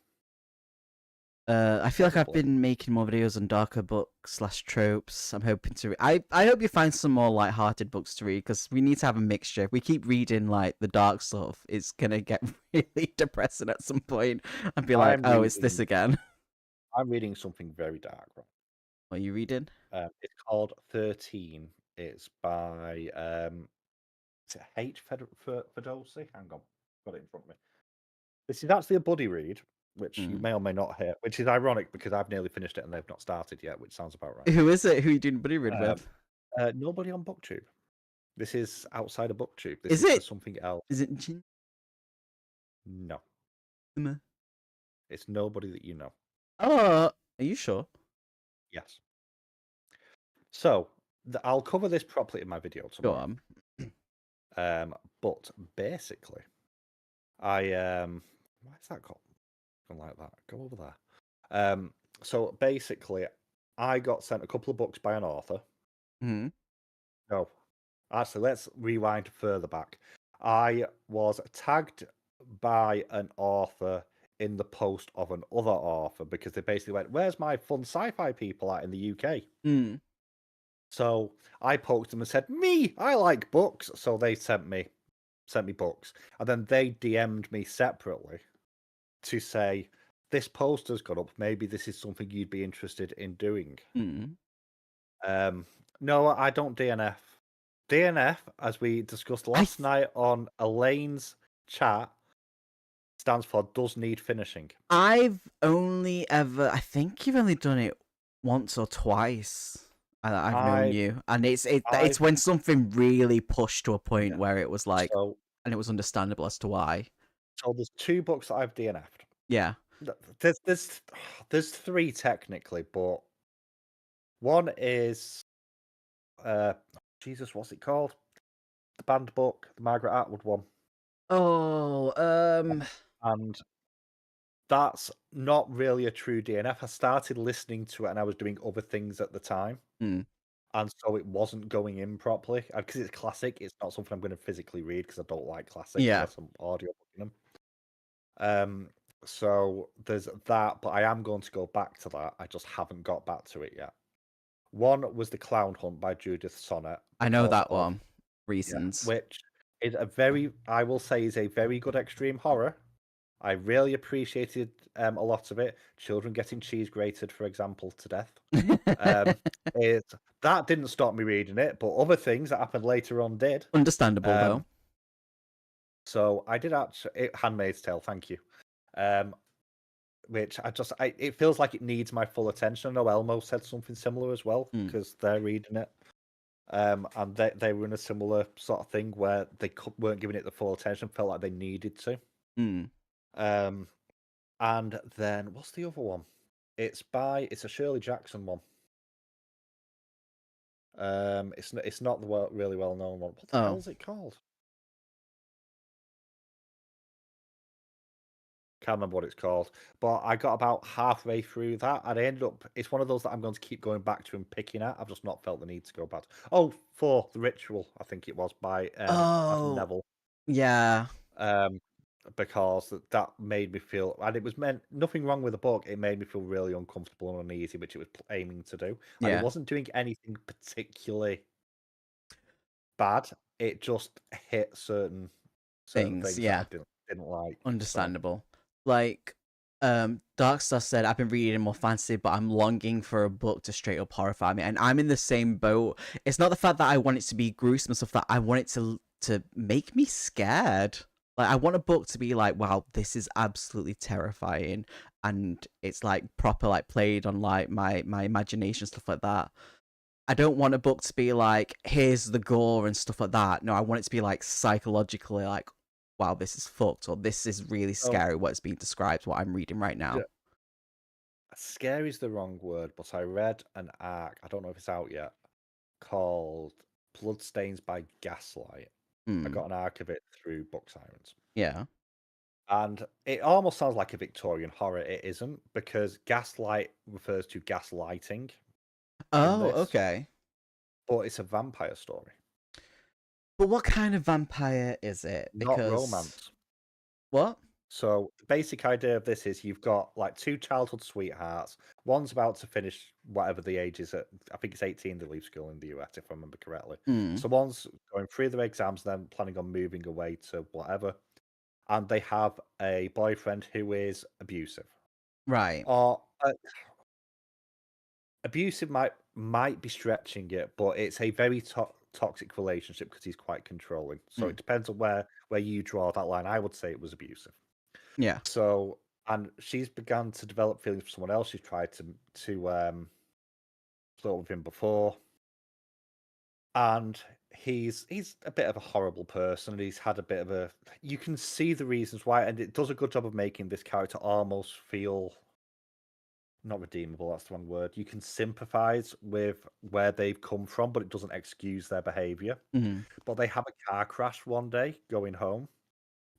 I feel like I've been making more videos on darker books / tropes. I'm hoping to. I hope you find some more light-hearted books to read because we need to have a mixture. If we keep reading like the dark stuff, it's gonna get really depressing at some point and be like, "Oh, it's this again." I'm reading something very dark. Right? What are you reading? It's called 13. It's by is it H. Ferdowsi? Hang on, got it in front of me. This is actually a buddy read, which you may or may not hear, which is ironic because I've nearly finished it and they've not started yet, which sounds about right. Who is it? Who are you doing buddy read with? Nobody on BookTube. This is outside of BookTube. This is something else. Is it? No. It's nobody that you know. Oh, are you sure? Yes. So I'll cover this properly in my video tomorrow. Go on. But basically, why is that called? Something like that. Go over there. So basically, I got sent a couple of books by an author. No, actually, let's rewind further back. I was tagged by an author in the post of another author because they basically went, "Where's my fun sci-fi people at in the UK?" So I poked them and said, "Me, I like books." So they sent me books, and then they DM'd me separately to say, "This poster's gone up. Maybe this is something you'd be interested in doing." No, I don't DNF. DNF, as we discussed last night on Elaine's chat, stands for does need finishing. I think you've only done it once or twice. I've known you, and it's when something really pushed to a point where it was like, and it was understandable as to why. So there's 2 books that I've DNF'd. Yeah. There's 3 technically, but one is Jesus, what's it called? The banned book, the Margaret Atwood one. Oh, and that's not really a true DNF. I started listening to it and I was doing other things at the time. And so it wasn't going in properly. Because it's classic, it's not something I'm going to physically read because I don't like classics unless I'm audio booking them. So there's that, but I am going to go back to that. I just haven't got back to it yet. One was The Clown Hunt by Judith Sonnet. I know that one. Reasons. Which is I will say, is a very good extreme horror. I really appreciated a lot of it. Children getting cheese grated, for example, to death. That didn't stop me reading it, but other things that happened later on did. Understandable, though. So I did actually... Handmaid's Tale, thank you. which it feels like it needs my full attention. I know Elmo said something similar as well Mm. because they're reading it. And they were in a similar sort of thing where they weren't giving it the full attention, felt like they needed to. Mm. And then what's the other one? It's a Shirley Jackson one. It's not the really well known one. What the hell is it called? Can't remember what it's called, but I got about halfway through that, and I ended up. It's one of those that I'm going to keep going back to and picking at. I've just not felt the need to go back. Oh, for the Ritual, I think it was by Neville. Yeah. Because that made me feel, and it was meant nothing wrong with the book. It made me feel really uncomfortable and uneasy, which it was aiming to do. And it wasn't doing anything particularly bad. It just hit certain things that I didn't like. Understandable. Like, Darkstar said, I've been reading more fantasy, but I'm longing for a book to straight up horrify me. And I'm in the same boat. It's not the fact that I want it to be gruesome and stuff, that I want it to make me scared. Like, I want a book to be like, wow, this is absolutely terrifying. And it's like proper, like, played on like my imagination, stuff like that. I don't want a book to be like, here's the gore and stuff like that. No, I want it to be like psychologically like, wow, this is fucked, or this is really scary, what's being described, what I'm reading right now. Yeah. Scary is the wrong word, but I read an arc, I don't know if it's out yet, called Bloodstains by Gaslight. I got an arc of it through Book Sirens. Yeah. And it almost sounds like a Victorian horror. It isn't, because gaslight refers to gaslighting. Oh, okay. But it's a vampire story. But what kind of vampire is it? Not romance. What? So the basic idea of this is you've got like two childhood sweethearts. One's about to finish whatever the age is. I think it's 18 they leave school in the US, if I remember correctly. So one's going through their exams, then planning on moving away to whatever. And they have a boyfriend who is abusive. Right. Or abusive might be stretching it, but it's a very toxic relationship because he's quite controlling. So it depends on where you draw that line. I would say it was abusive. Yeah. So, and she's begun to develop feelings for someone else. She's tried to flirt with him before, and he's a bit of a horrible person. And he's had a bit of a. You can see the reasons why, and it does a good job of making this character almost feel not redeemable. That's the wrong word. You can sympathize with where they've come from, but it doesn't excuse their behavior. But they have a car crash one day going home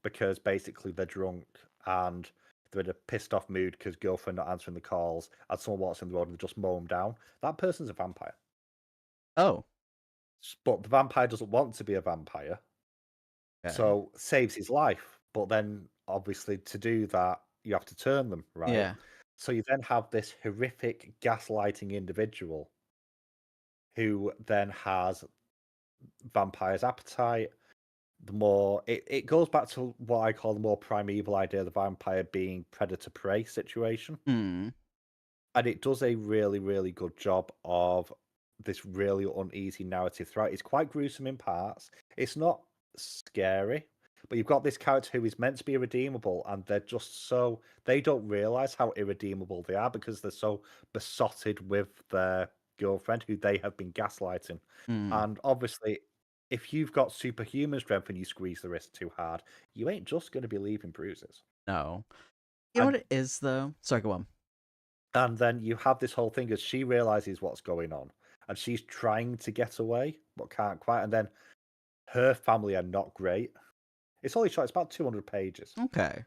because basically they're drunk and they're in a pissed off mood because girlfriend not answering the calls, and someone walks in the road and they just mow them down. That person's a vampire. Oh. But the vampire doesn't want to be a vampire. Okay. So saves his life. But then obviously to do that, you have to turn them, right? Yeah. So you then have this horrific gaslighting individual who then has vampire's appetite. The more it goes back to what I call the more primeval idea of the vampire being predator-prey situation. And it does a really, really good job of this really uneasy narrative throughout. It's quite gruesome in parts. It's not scary, but you've got this character who is meant to be irredeemable, and they're just so they don't realize how irredeemable they are because they're so besotted with their girlfriend who they have been gaslighting. And obviously, if you've got superhuman strength and you squeeze the wrist too hard, you ain't just going to be leaving bruises. No. You know what it is, though? Sorry, go on. And then you have this whole thing as she realizes what's going on, and she's trying to get away, but can't quite. And then her family are not great. It's only short. It's about 200 pages. Okay.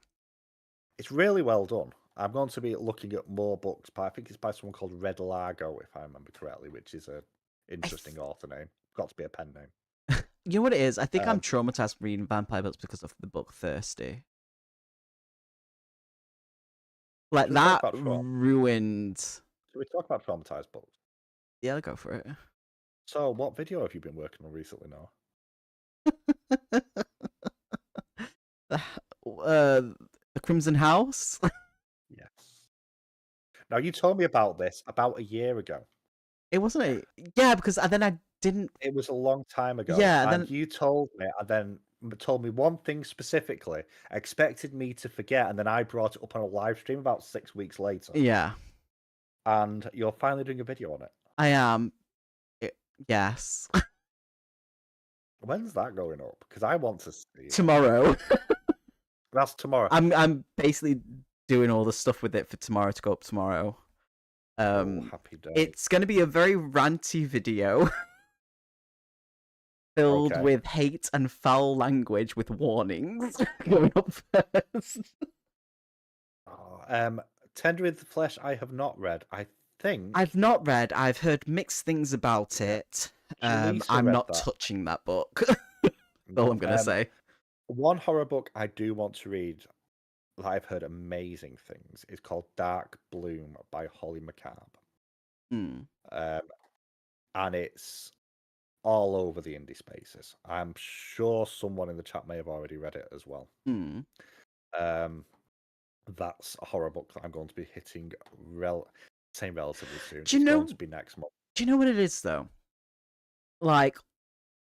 It's really well done. I'm going to be looking at more books, but I think it's by someone called Red Largo, if I remember correctly, which is a interesting author name. Got to be a pen name. You know what it is? I think I'm traumatized from reading vampire books because of the book Thirsty. Like, that ruined... Should we talk about traumatized books? Yeah, I'll go for it. So, what video have you been working on recently now? The Crimson House? Yes. Now, you told me about this about a year ago. It wasn't Yeah, because then I didn't... It was a long time ago. Yeah, and you told me, and then told me one thing specifically, expected me to forget, and then I brought it up on a live stream about 6 weeks later. Yeah. And you're finally doing a video on it. I am. Yes. When's that going up? Because I want to see it. Tomorrow. That's tomorrow. I'm basically doing all the stuff with it for tomorrow to go up tomorrow. Happy day. It's going to be a very ranty video. Filled with hate and foul language with warnings going up first. Tender with the Flesh I have not read. I think I've not read. I've heard mixed things about it. I'm not touching that book. That's all I'm going to say. One horror book I do want to read that I've heard amazing things is called Dark Bloom by Holly McCabe. And it's all over the indie spaces. I'm sure someone in the chat may have already read it as well. That's a horror book that I'm going to be hitting relatively soon. It's going to be next month. Do you know what it is though? Like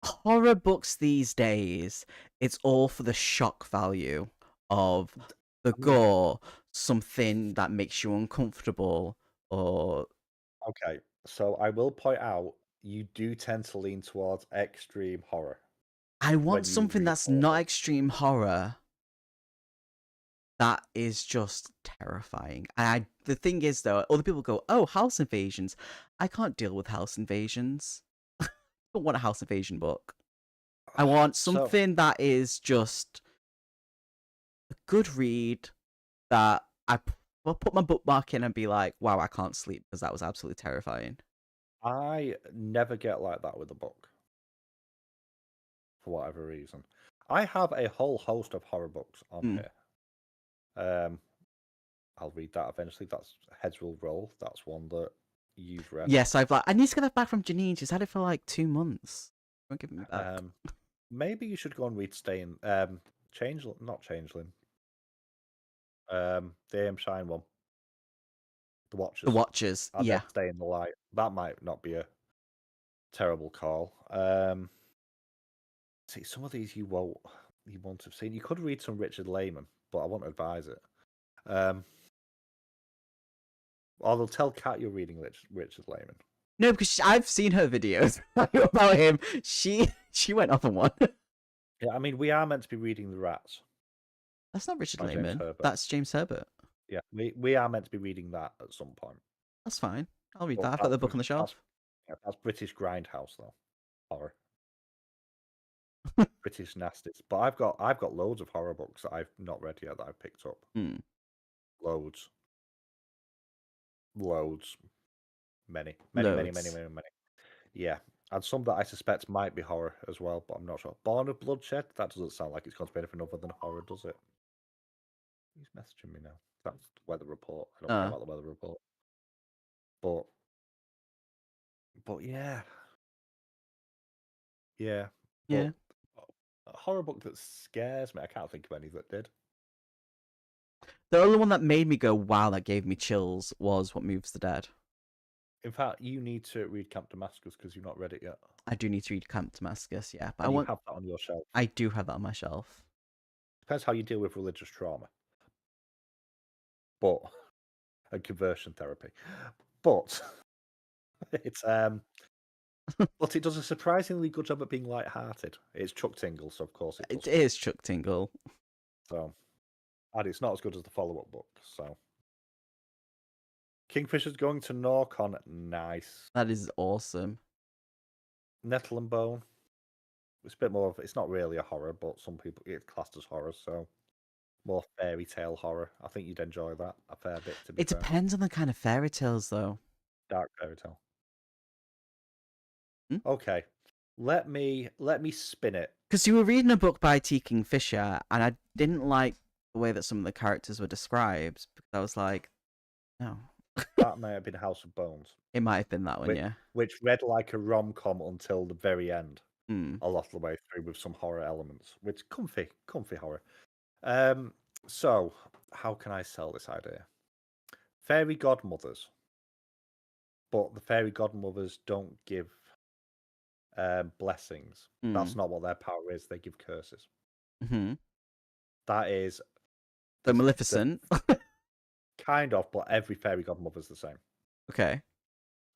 horror books these days, it's all for the shock value of the gore, something that makes you uncomfortable, or okay. So I will point out, you do tend to lean towards extreme horror. I want something that's not extreme horror. That is just terrifying. And the thing is, though, other people go, "Oh, house invasions." I can't deal with house invasions. I don't want a house invasion book. I want something that is just a good read that I will put my bookmark in and be like, "Wow, I can't sleep because that was absolutely terrifying." I never get like that with a book. For whatever reason. I have a whole host of horror books on here. I'll read that eventually. That's Heads Will Roll. That's one that you've read. Yes, I need to get that back from Janine. She's had it for like 2 months. Won't give me back. Maybe you should go and read Changeling. Not Changeling. The AM Shine one. The Watchers. The Watchers. Yeah. Stay in the Light. That might not be a terrible call. See, some of these you won't have seen. You could read some Richard Lehman, but I won't advise it. Although tell Kat you're reading Richard Lehman. No, because I've seen her videos about him. She went off on one. Yeah, I mean, we are meant to be reading The Rats. That's not Richard Lehman. That's James Herbert. Yeah, we are meant to be reading that at some point. That's fine. I'll read that. I've got the book on the shelf. That's British Grindhouse though. Horror. British nasties. But I've got loads of horror books that I've not read yet that I've picked up. Loads. Many. Yeah. And some that I suspect might be horror as well, but I'm not sure. Born of Bloodshed? That doesn't sound like it's going to be anything other than horror, does it? He's messaging me now. That's the weather report. I don't care about the weather report. But yeah. Yeah. Yeah. A horror book that scares me. I can't think of any that did. The only one that made me go, wow, that gave me chills was What Moves the Dead. In fact, you need to read Camp Damascus because you've not read it yet. I do need to read Camp Damascus, yeah. But you have that on your shelf. I do have that on my shelf. Depends how you deal with religious trauma. And conversion therapy. But it's but it does a surprisingly good job at being light-hearted. It's Chuck Tingle, so of course it does. It is Chuck Tingle. So, and it's not as good as the follow-up book, so. Kingfisher's going to Norcon. Nice. That is awesome. Nettle and Bone. It's a bit more of, it's not really a horror, but some people it's classed as horror, so more fairy tale horror. I think you'd enjoy that a fair bit. To be fair. Depends on the kind of fairy tales, though. Dark fairy tale. Okay, let me spin it. Because you were reading a book by T. Kingfisher, and I didn't like the way that some of the characters were described. Because I was like, no. That may have been House of Bones. It might have been that one, yeah. Which read like a rom-com until the very end. A lot of the way through with some horror elements. Which comfy horror. So, how can I sell this idea? Fairy godmothers. But the fairy godmothers don't give blessings. That's not what their power is. They give curses. Mm-hmm. That is The Maleficent. Kind of, but every fairy godmother's the same. Okay.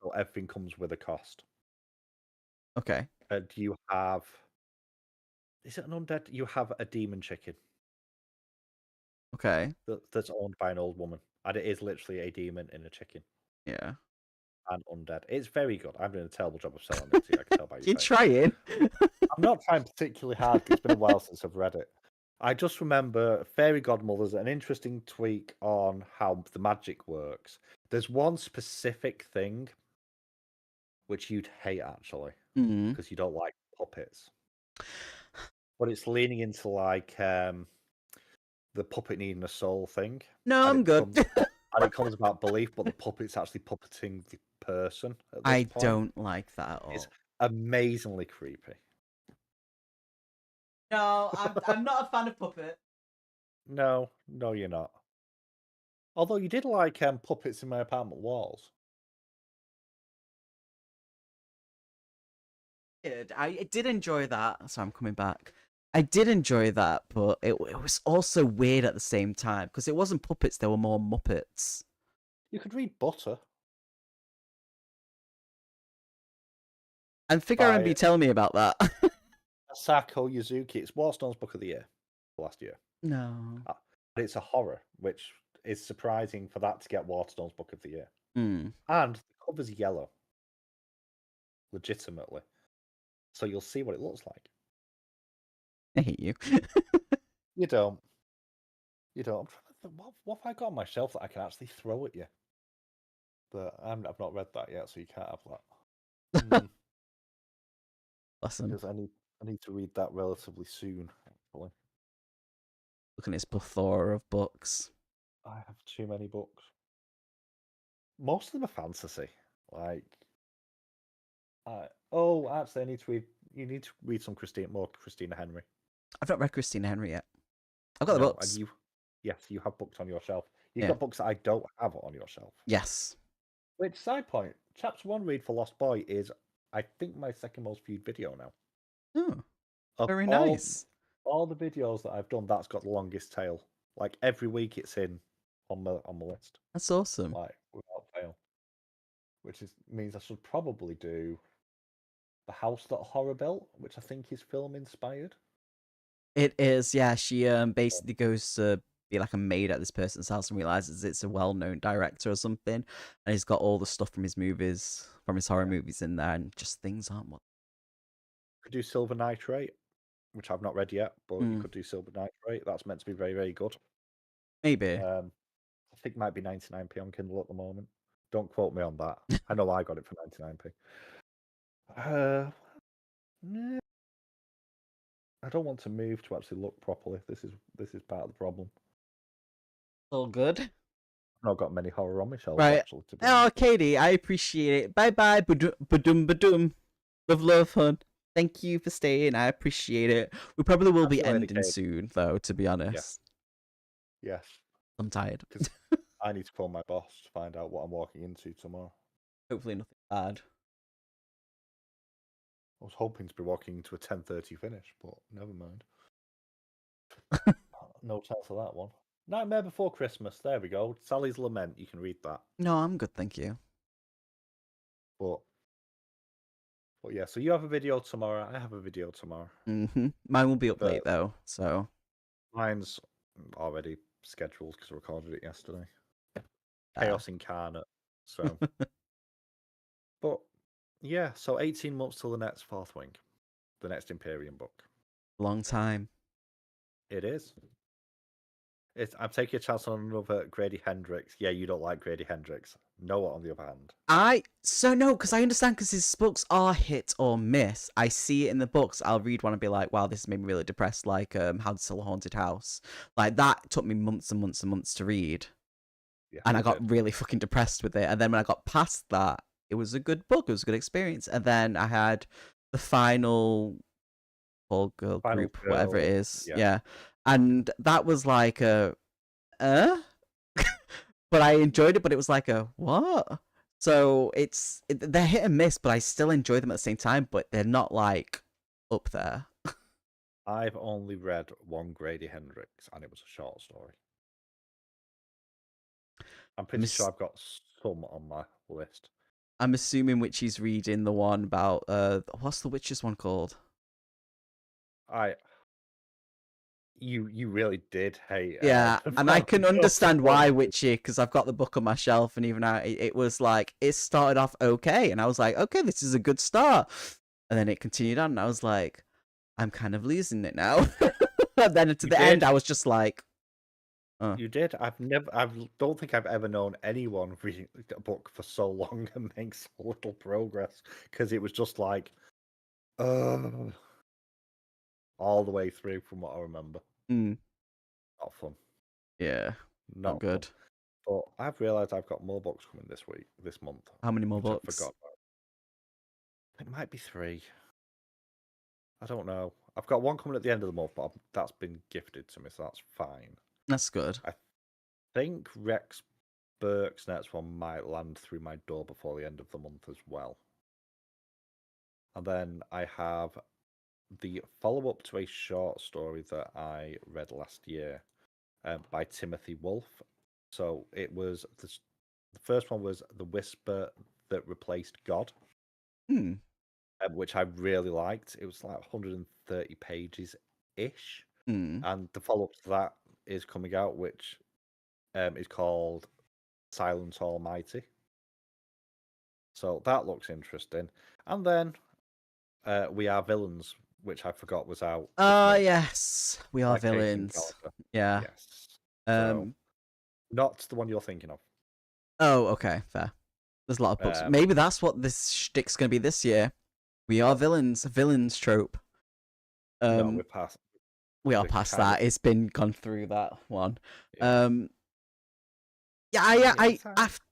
So everything comes with a cost. Okay. And you have... Is it an undead? You have a demon chicken. Okay. That's owned by an old woman. And it is literally a demon in a chicken. Yeah. And undead. It's very good. I'm doing a terrible job of selling it to you. I can tell by your You're face. trying. I'm not trying particularly hard because it's been a while since I've read it. I just remember Fairy Godmother's an interesting tweak on how the magic works. There's one specific thing which you'd hate actually, because you don't like puppets. But it's leaning into like the puppet needing a soul thing. No, I'm good. And it comes about belief, but the puppet's actually puppeting the person at this point. Don't like that at all. It's amazingly creepy. No, I'm not a fan of puppet. No, you're not. Although you did like puppets in my apartment walls. I did enjoy that. So I'm coming back. I did enjoy that, but it was also weird at the same time because it wasn't puppets; they were more Muppets. You could read Butter. And Figure and be telling me about that. Asako Yuzuki. It's Waterstone's Book of the Year last year. No. It's a horror, which is surprising for that to get Waterstone's Book of the Year. And the cover's yellow. Legitimately. So you'll see what it looks like. I hate you. You don't. I'm trying to think, what have I got on my shelf that I can actually throw at you? But I've not read that yet, so you can't have that. Awesome. Because I need to read that relatively soon, actually. Looking at this plethora of books. I have too many books. Most of them are fantasy. Like, actually, I need to read. You need to read some more Christina Henry. I've not read Christina Henry yet. I've got the books. And you have books on your shelf. You've got books that I don't have on your shelf. Yes. Which, side point, Chapter 1 read for Lost Boy is, I think, my second most viewed video now. Oh, very nice. All the videos that I've done, that's got the longest tail. Like, every week it's on the list. That's awesome. Like, without fail. Which means I should probably do The House That Horror Built, which I think is film inspired. It is, yeah. She basically goes to be like a maid at this person's house and realizes it's a well-known director or something, and he's got all the stuff from his movies, from his horror movies in there, and just things aren't what. Could do Silver Nitrate, which I've not read yet, but you could do Silver Nitrate. That's meant to be very, very good. Maybe. I think it might be 99p on Kindle at the moment. Don't quote me on that. I know I got it for 99p. I don't want to move to actually look properly. This is part of the problem. All good. I've not got many horror on my shelf, right. Actually. To be honest. Katie, I appreciate it. Bye-bye. Badum. Love, hun. Thank you for staying. I appreciate it. We probably will be ending soon, though, to be honest. Yes. I'm tired. Because I need to phone my boss to find out what I'm walking into tomorrow. Hopefully nothing bad. I was hoping to be walking into a 10:30 finish, but never mind. No chance of that one. Nightmare Before Christmas. There we go. Sally's Lament. You can read that. No, I'm good, thank you. But yeah, so you have a video tomorrow. I have a video tomorrow. Mine will be up late though, so. Mine's already scheduled because I recorded it yesterday. Chaos incarnate. So. But yeah, so 18 months till the next Fourth Wing, the next Imperium book. Long time. It is. I'm taking a chance on another Grady Hendrix. Yeah, you don't like Grady Hendrix. Noah, on the other hand. No, because I understand because his books are hit or miss. I see it in the books. I'll read one and be like, wow, this made me really depressed. Like How to Sell a Haunted House. Like that took me months and months and months to read. Yeah, and I got really fucking depressed with it. And then when I got past that, it was a good book. It was a good experience. And then I had the final girl group, whatever it is. Yeah. And that was like but I enjoyed it, but it was like what? So they're hit and miss, but I still enjoy them at the same time. But they're not like up there. I've only read one Grady Hendrix, and it was a short story. I'm pretty sure I've got some on my list. I'm assuming Witchy's reading the one about what's the Witches one called? You really did hate. Yeah, and I can understand why Witchy, because I've got the book on my shelf, and even now it was like it started off okay, and I was like, okay, this is a good start, and then it continued on, and I was like, I'm kind of losing it now. And then to the end, I was just like, You did. I don't think I've ever known anyone reading a book for so long and make so little progress, because it was just like, all the way through from what I remember. Not fun. Yeah, not good. Fun. But I've realised I've got more books coming this month. How many more books? I forgot about. It might be 3. I don't know. I've got one coming at the end of the month, but that's been gifted to me, so that's fine. That's good. I think Rex Burke's next one might land through my door before the end of the month as well. And then I have the follow-up to a short story that I read last year by Timothy Wolfe. So it was the first one was The Whisper That Replaced God, which I really liked. It was like 130 pages-ish. And the follow-up to that is coming out, which is called Silence Almighty. So that looks interesting. And then We Are Villains, which I forgot was out. Yes, We Are Villains. Yeah. Yes. So, not the one you're thinking of. Oh, okay, fair. There's a lot of books. Maybe that's what this shtick's gonna be this year. We are villains trope. No, we're past. We are past that. It's been gone through that one. Yeah. After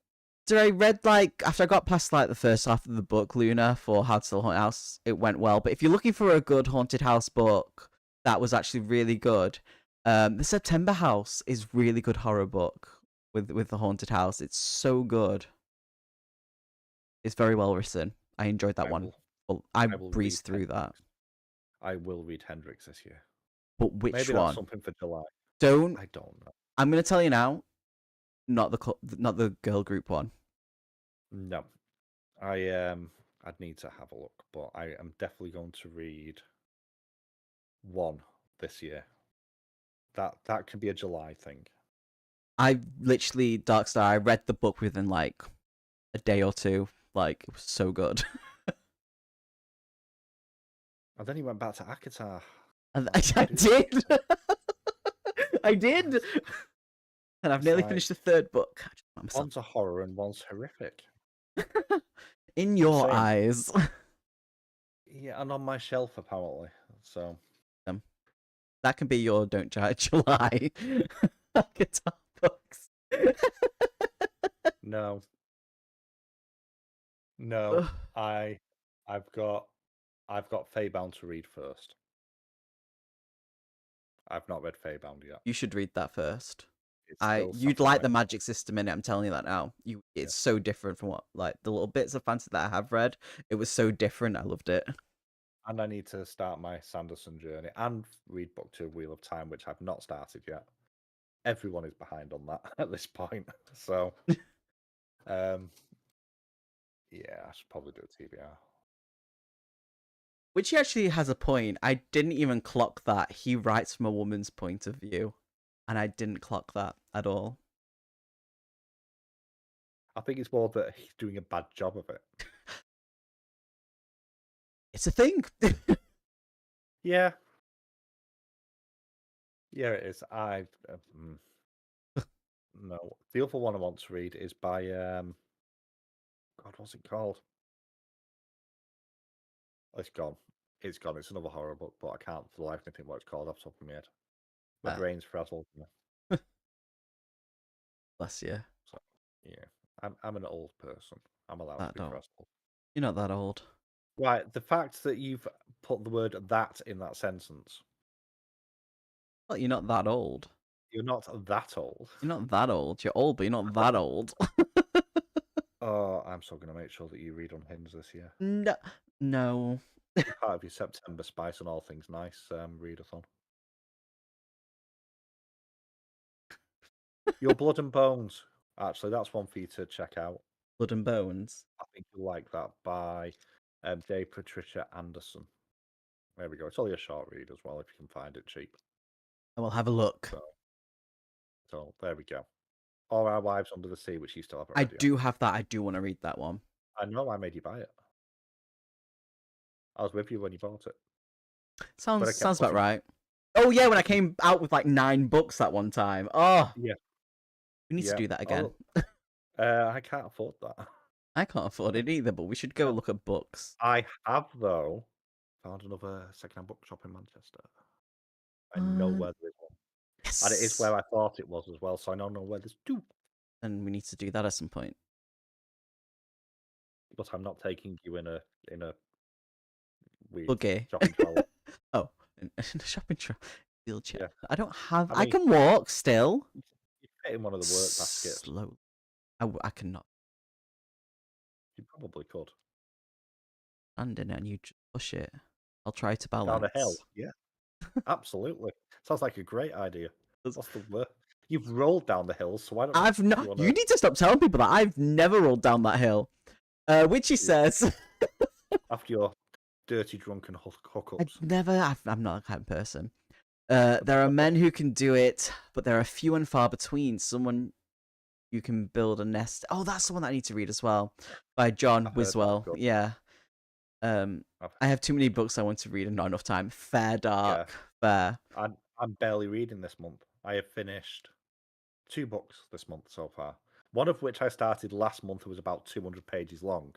I read after I got past the first half of the book, Luna, for How to Sell a Haunted House, it went well. But if you're looking for a good haunted house book, that was actually really good. The September House is really good horror book with the haunted house. It's so good. It's very well written. I enjoyed that one. I breezed through that. I will read Hendrix this year. But which Maybe one? That's something for July. I don't know. I'm gonna tell you now. Not the girl group one. No, I'd need to have a look, but I am definitely going to read one this year. That could be a July thing. I literally Darkstar. I read the book within a day or two. It was so good. And then he went back to Akatar. I did. I did. And I've nearly finished the 3rd book. One's a horror and one's horrific. In your eyes. Yeah, and on my shelf apparently. So that can be your Don't Judge July guitar books. No, I've got Feybound to read first. I've not read Feybound yet. You should read that first. You'd like the magic system in it. I'm telling you that now. It's so different from what the little bits of fantasy that I have read. It was so different. I loved it. And I need to start my Sanderson journey and read book 2 of Wheel of Time, which I've not started yet. Everyone is behind on that at this point. So, yeah, I should probably do a TBR. Which he actually has a point. I didn't even clock that he writes from a woman's point of view. And I didn't clock that at all. I think it's more that he's doing a bad job of it. It's a thing. Yeah. Yeah, it is. No. The other one I want to read is by God, what's it called? It's gone. It's gone. It's another horror book, but I can't for the life of me think what it's called off the top of my head. My brain's frazzled. Bless you. So, yeah. I'm an old person. I'm allowed to be frazzled. You're not that old. Right. The fact that you've put the word "that" in that sentence. Well, you're not that old. You're not that old. You're not that old. You're old, but you're not that old. Oh, I'm still going to make sure that you read Unhinged this year. No, no. Part of your September Spice and All Things Nice readathon. Your Blood and Bones. Actually, that's one for you to check out. Blood and Bones. I think you'll like that by Dave Patricia Anderson. There we go. It's only a short read as well if you can find it cheap. I will have a look. So there we go. All Our Wives Under the Sea, which you still haven't I read yet. do have that. I do want to read that one. I know I made you buy it. I was with you when you bought it. Sounds about right. Oh yeah, when I came out with like 9 books that one time. Oh yeah, we need to do that again. I can't afford that. I can't afford it either, but we should go look at books. I have though found another secondhand bookshop in Manchester. I know where there is one. Yes. And it is where I thought it was as well, so I don't know where there's 2. And we need to do that at some point. But I'm not taking you in a weird Buggy. shopping trolley. Oh, in a shopping trolley. Wheelchair. Yeah. I don't have. I mean, can walk still. You fit in one of the work baskets. Slowly. I cannot. You probably could. Stand in it and you just push it. I'll try to balance. Down a hill. Yeah. Absolutely. Sounds like a great idea. What's the word? You've rolled down the hill, so why don't I've not. You need to stop telling people that I've never rolled down that hill. Witchy says. After your dirty drunken hookups. I'm not that kind of person. There are men who can do it, but there are few and far between. Someone you can build a nest. Oh, that's the one that I need to read as well, by John Wiswell. Yeah. I have too many books I want to read and not enough time. Fair Dark. Yeah. Fair. I'm barely reading this month. I have finished 2 books this month so far. One of which I started last month. It was about 200 pages long.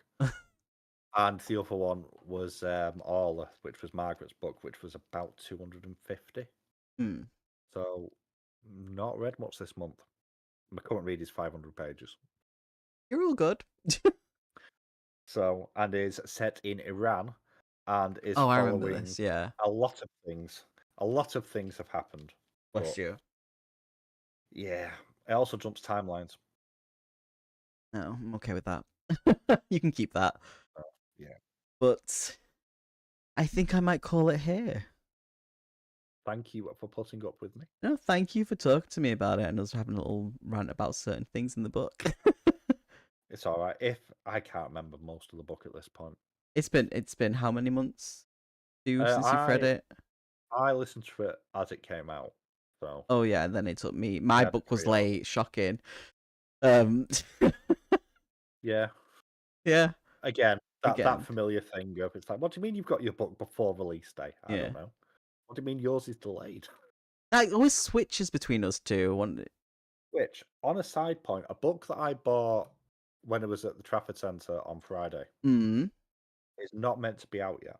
And the other one was Orla, which was Margaret's book, which was about 250. So, not read much this month. My current read is 500 pages. You're all good. So, and is set in Iran, and is I following remember this, yeah. a lot of things. A lot of things have happened. Bless you. Yeah. It also jumps timelines. No, I'm okay with that. You can keep that. Yeah. But I think I might call it here. Thank you for putting up with me. No, thank you for talking to me about it and us having a little rant about certain things in the book. It's all right. If I can't remember most of the book at this point. It's been how many months since you've read it? I listened to it as it came out. So. Oh yeah, and then it took me. My book was late. Shocking. Yeah. Yeah. Again, that familiar thing of it's like, what do you mean you've got your book before release day? I don't know. What do you mean yours is delayed? That always switches between us two. Which, on a side point, a book that I bought when it was at the Trafford Centre on Friday is not meant to be out yet.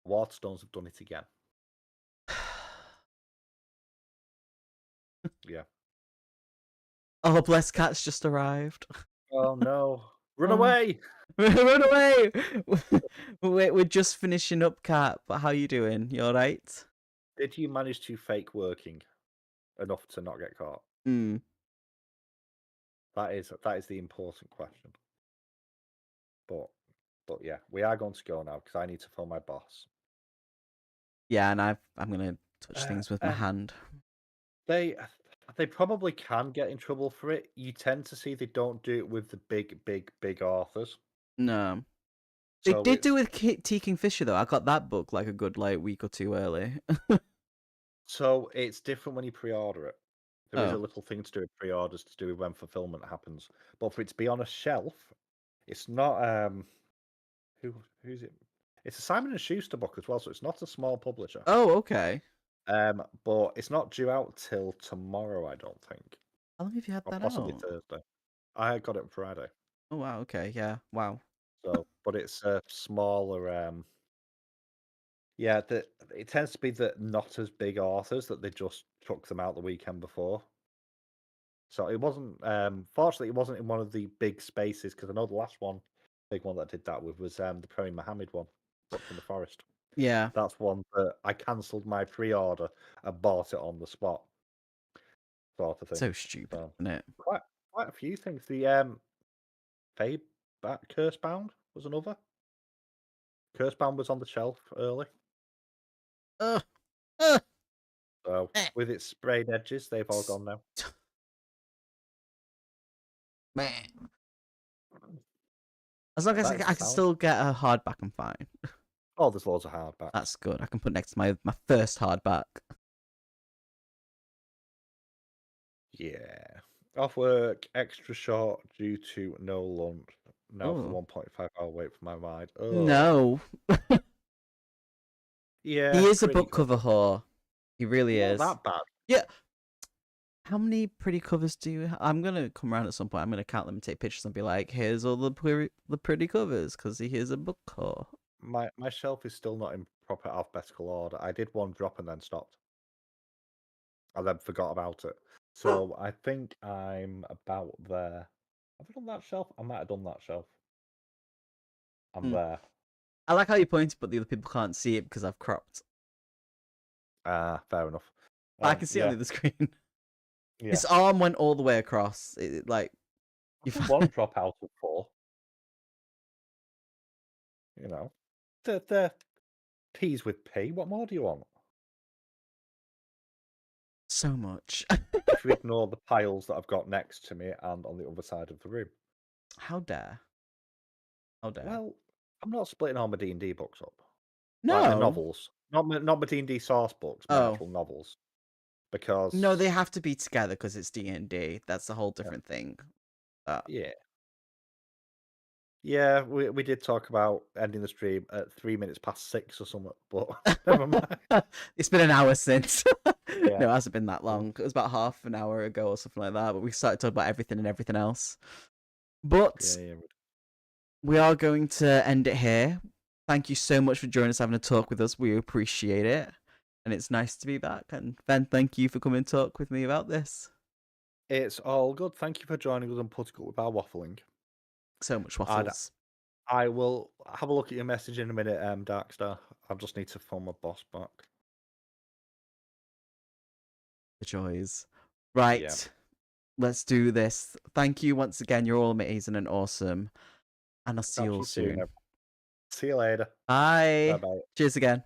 Waterstones have done it again. Yeah. Oh, Bless Cat's just arrived. Oh no. Run away! Run away! We're just finishing up, Cat. But how you doing? You alright? Did you manage to fake working enough to not get caught? That is the important question. But yeah, we are going to go now because I need to phone my boss. Yeah, and I'm gonna touch things with my hand. They probably can get in trouble for it. You tend to see they don't do it with the big authors. No. They did do it with T. Kingfisher though. I got that book like a good week or 2 early. So it's different when you pre-order it. There is a little thing to do with pre-orders to do with when fulfillment happens. But for it to be on a shelf, it's not who's it? It's a Simon & Schuster book as well, so it's not a small publisher. Oh, okay. But it's not due out till tomorrow, I don't think. How long have you had that possibly out? Thursday. I got it on Friday. Oh wow, okay, yeah, wow. So, but it's a smaller. Yeah, it tends to be that not as big authors that they just chuck them out the weekend before. So it wasn't. Fortunately, it wasn't in one of the big spaces because I know the last big one that I did that with was the Prairie Mohammed one, Book from the Forest. Yeah, that's one that I cancelled my pre-order and bought it on the spot. Sort of thing. So stupid, isn't it? Quite a few things. The Cursebound was another. Cursebound was on the shelf early. Ugh. Ugh. So Eh. with its sprayed edges, they've all gone now. Man. As long as That I is the can sound. still get a hardback, I'm fine. Oh, there's loads of hardbacks. That's good. I can put next to my first hardback. Yeah. Off work, extra short due to no lunch. Now for Oh 1.5 hour wait for my ride. Oh. no. Yeah. He is a pretty book cover whore. He really Not is. that bad. Yeah. How many pretty covers do you have? I'm gonna come around at some point. I'm gonna count them and take pictures and be like, "Here's all the pretty covers," because he is a book whore. My shelf is still not in proper alphabetical order. I did one drop and then stopped. I then forgot about it. So I think I'm about there. Have I done that shelf? I might have done that shelf. I'm there. I like how you pointed, but the other people can't see it because I've cropped. Ah, fair enough. I can see it on the other screen. Yeah. His arm went all the way across. Like you one drop out of 4. You know, they're P's with P. What more do you want? So much. If you ignore the piles that I've got next to me and on the other side of the room. How dare? How dare? Well, I'm not splitting all my D&D books up. No. Like my novels. Not my D&D source books, my actual novels. Because... No, they have to be together because it's D&D. That's a whole different thing. Yeah. Yeah, we did talk about ending the stream at 3 minutes past 6 or something, but never mind. It's been an hour since. Yeah. No, it hasn't been that long. It was about half an hour ago or something like that, but we started talking about everything and everything else. But we are going to end it here. Thank you so much for joining us, having a talk with us. We appreciate it. And it's nice to be back. And Ben, thank you for coming and talk with me about this. It's all good. Thank you for joining us and putting up with our waffling. So much waffles. I will have a look at your message in a minute, Darkstar. I just need to phone my boss back. The joys. Right. Yeah. Let's do this. Thank you once again. You're all amazing and awesome. And I'll see you all soon. See you later. Bye. Bye-bye. Cheers again.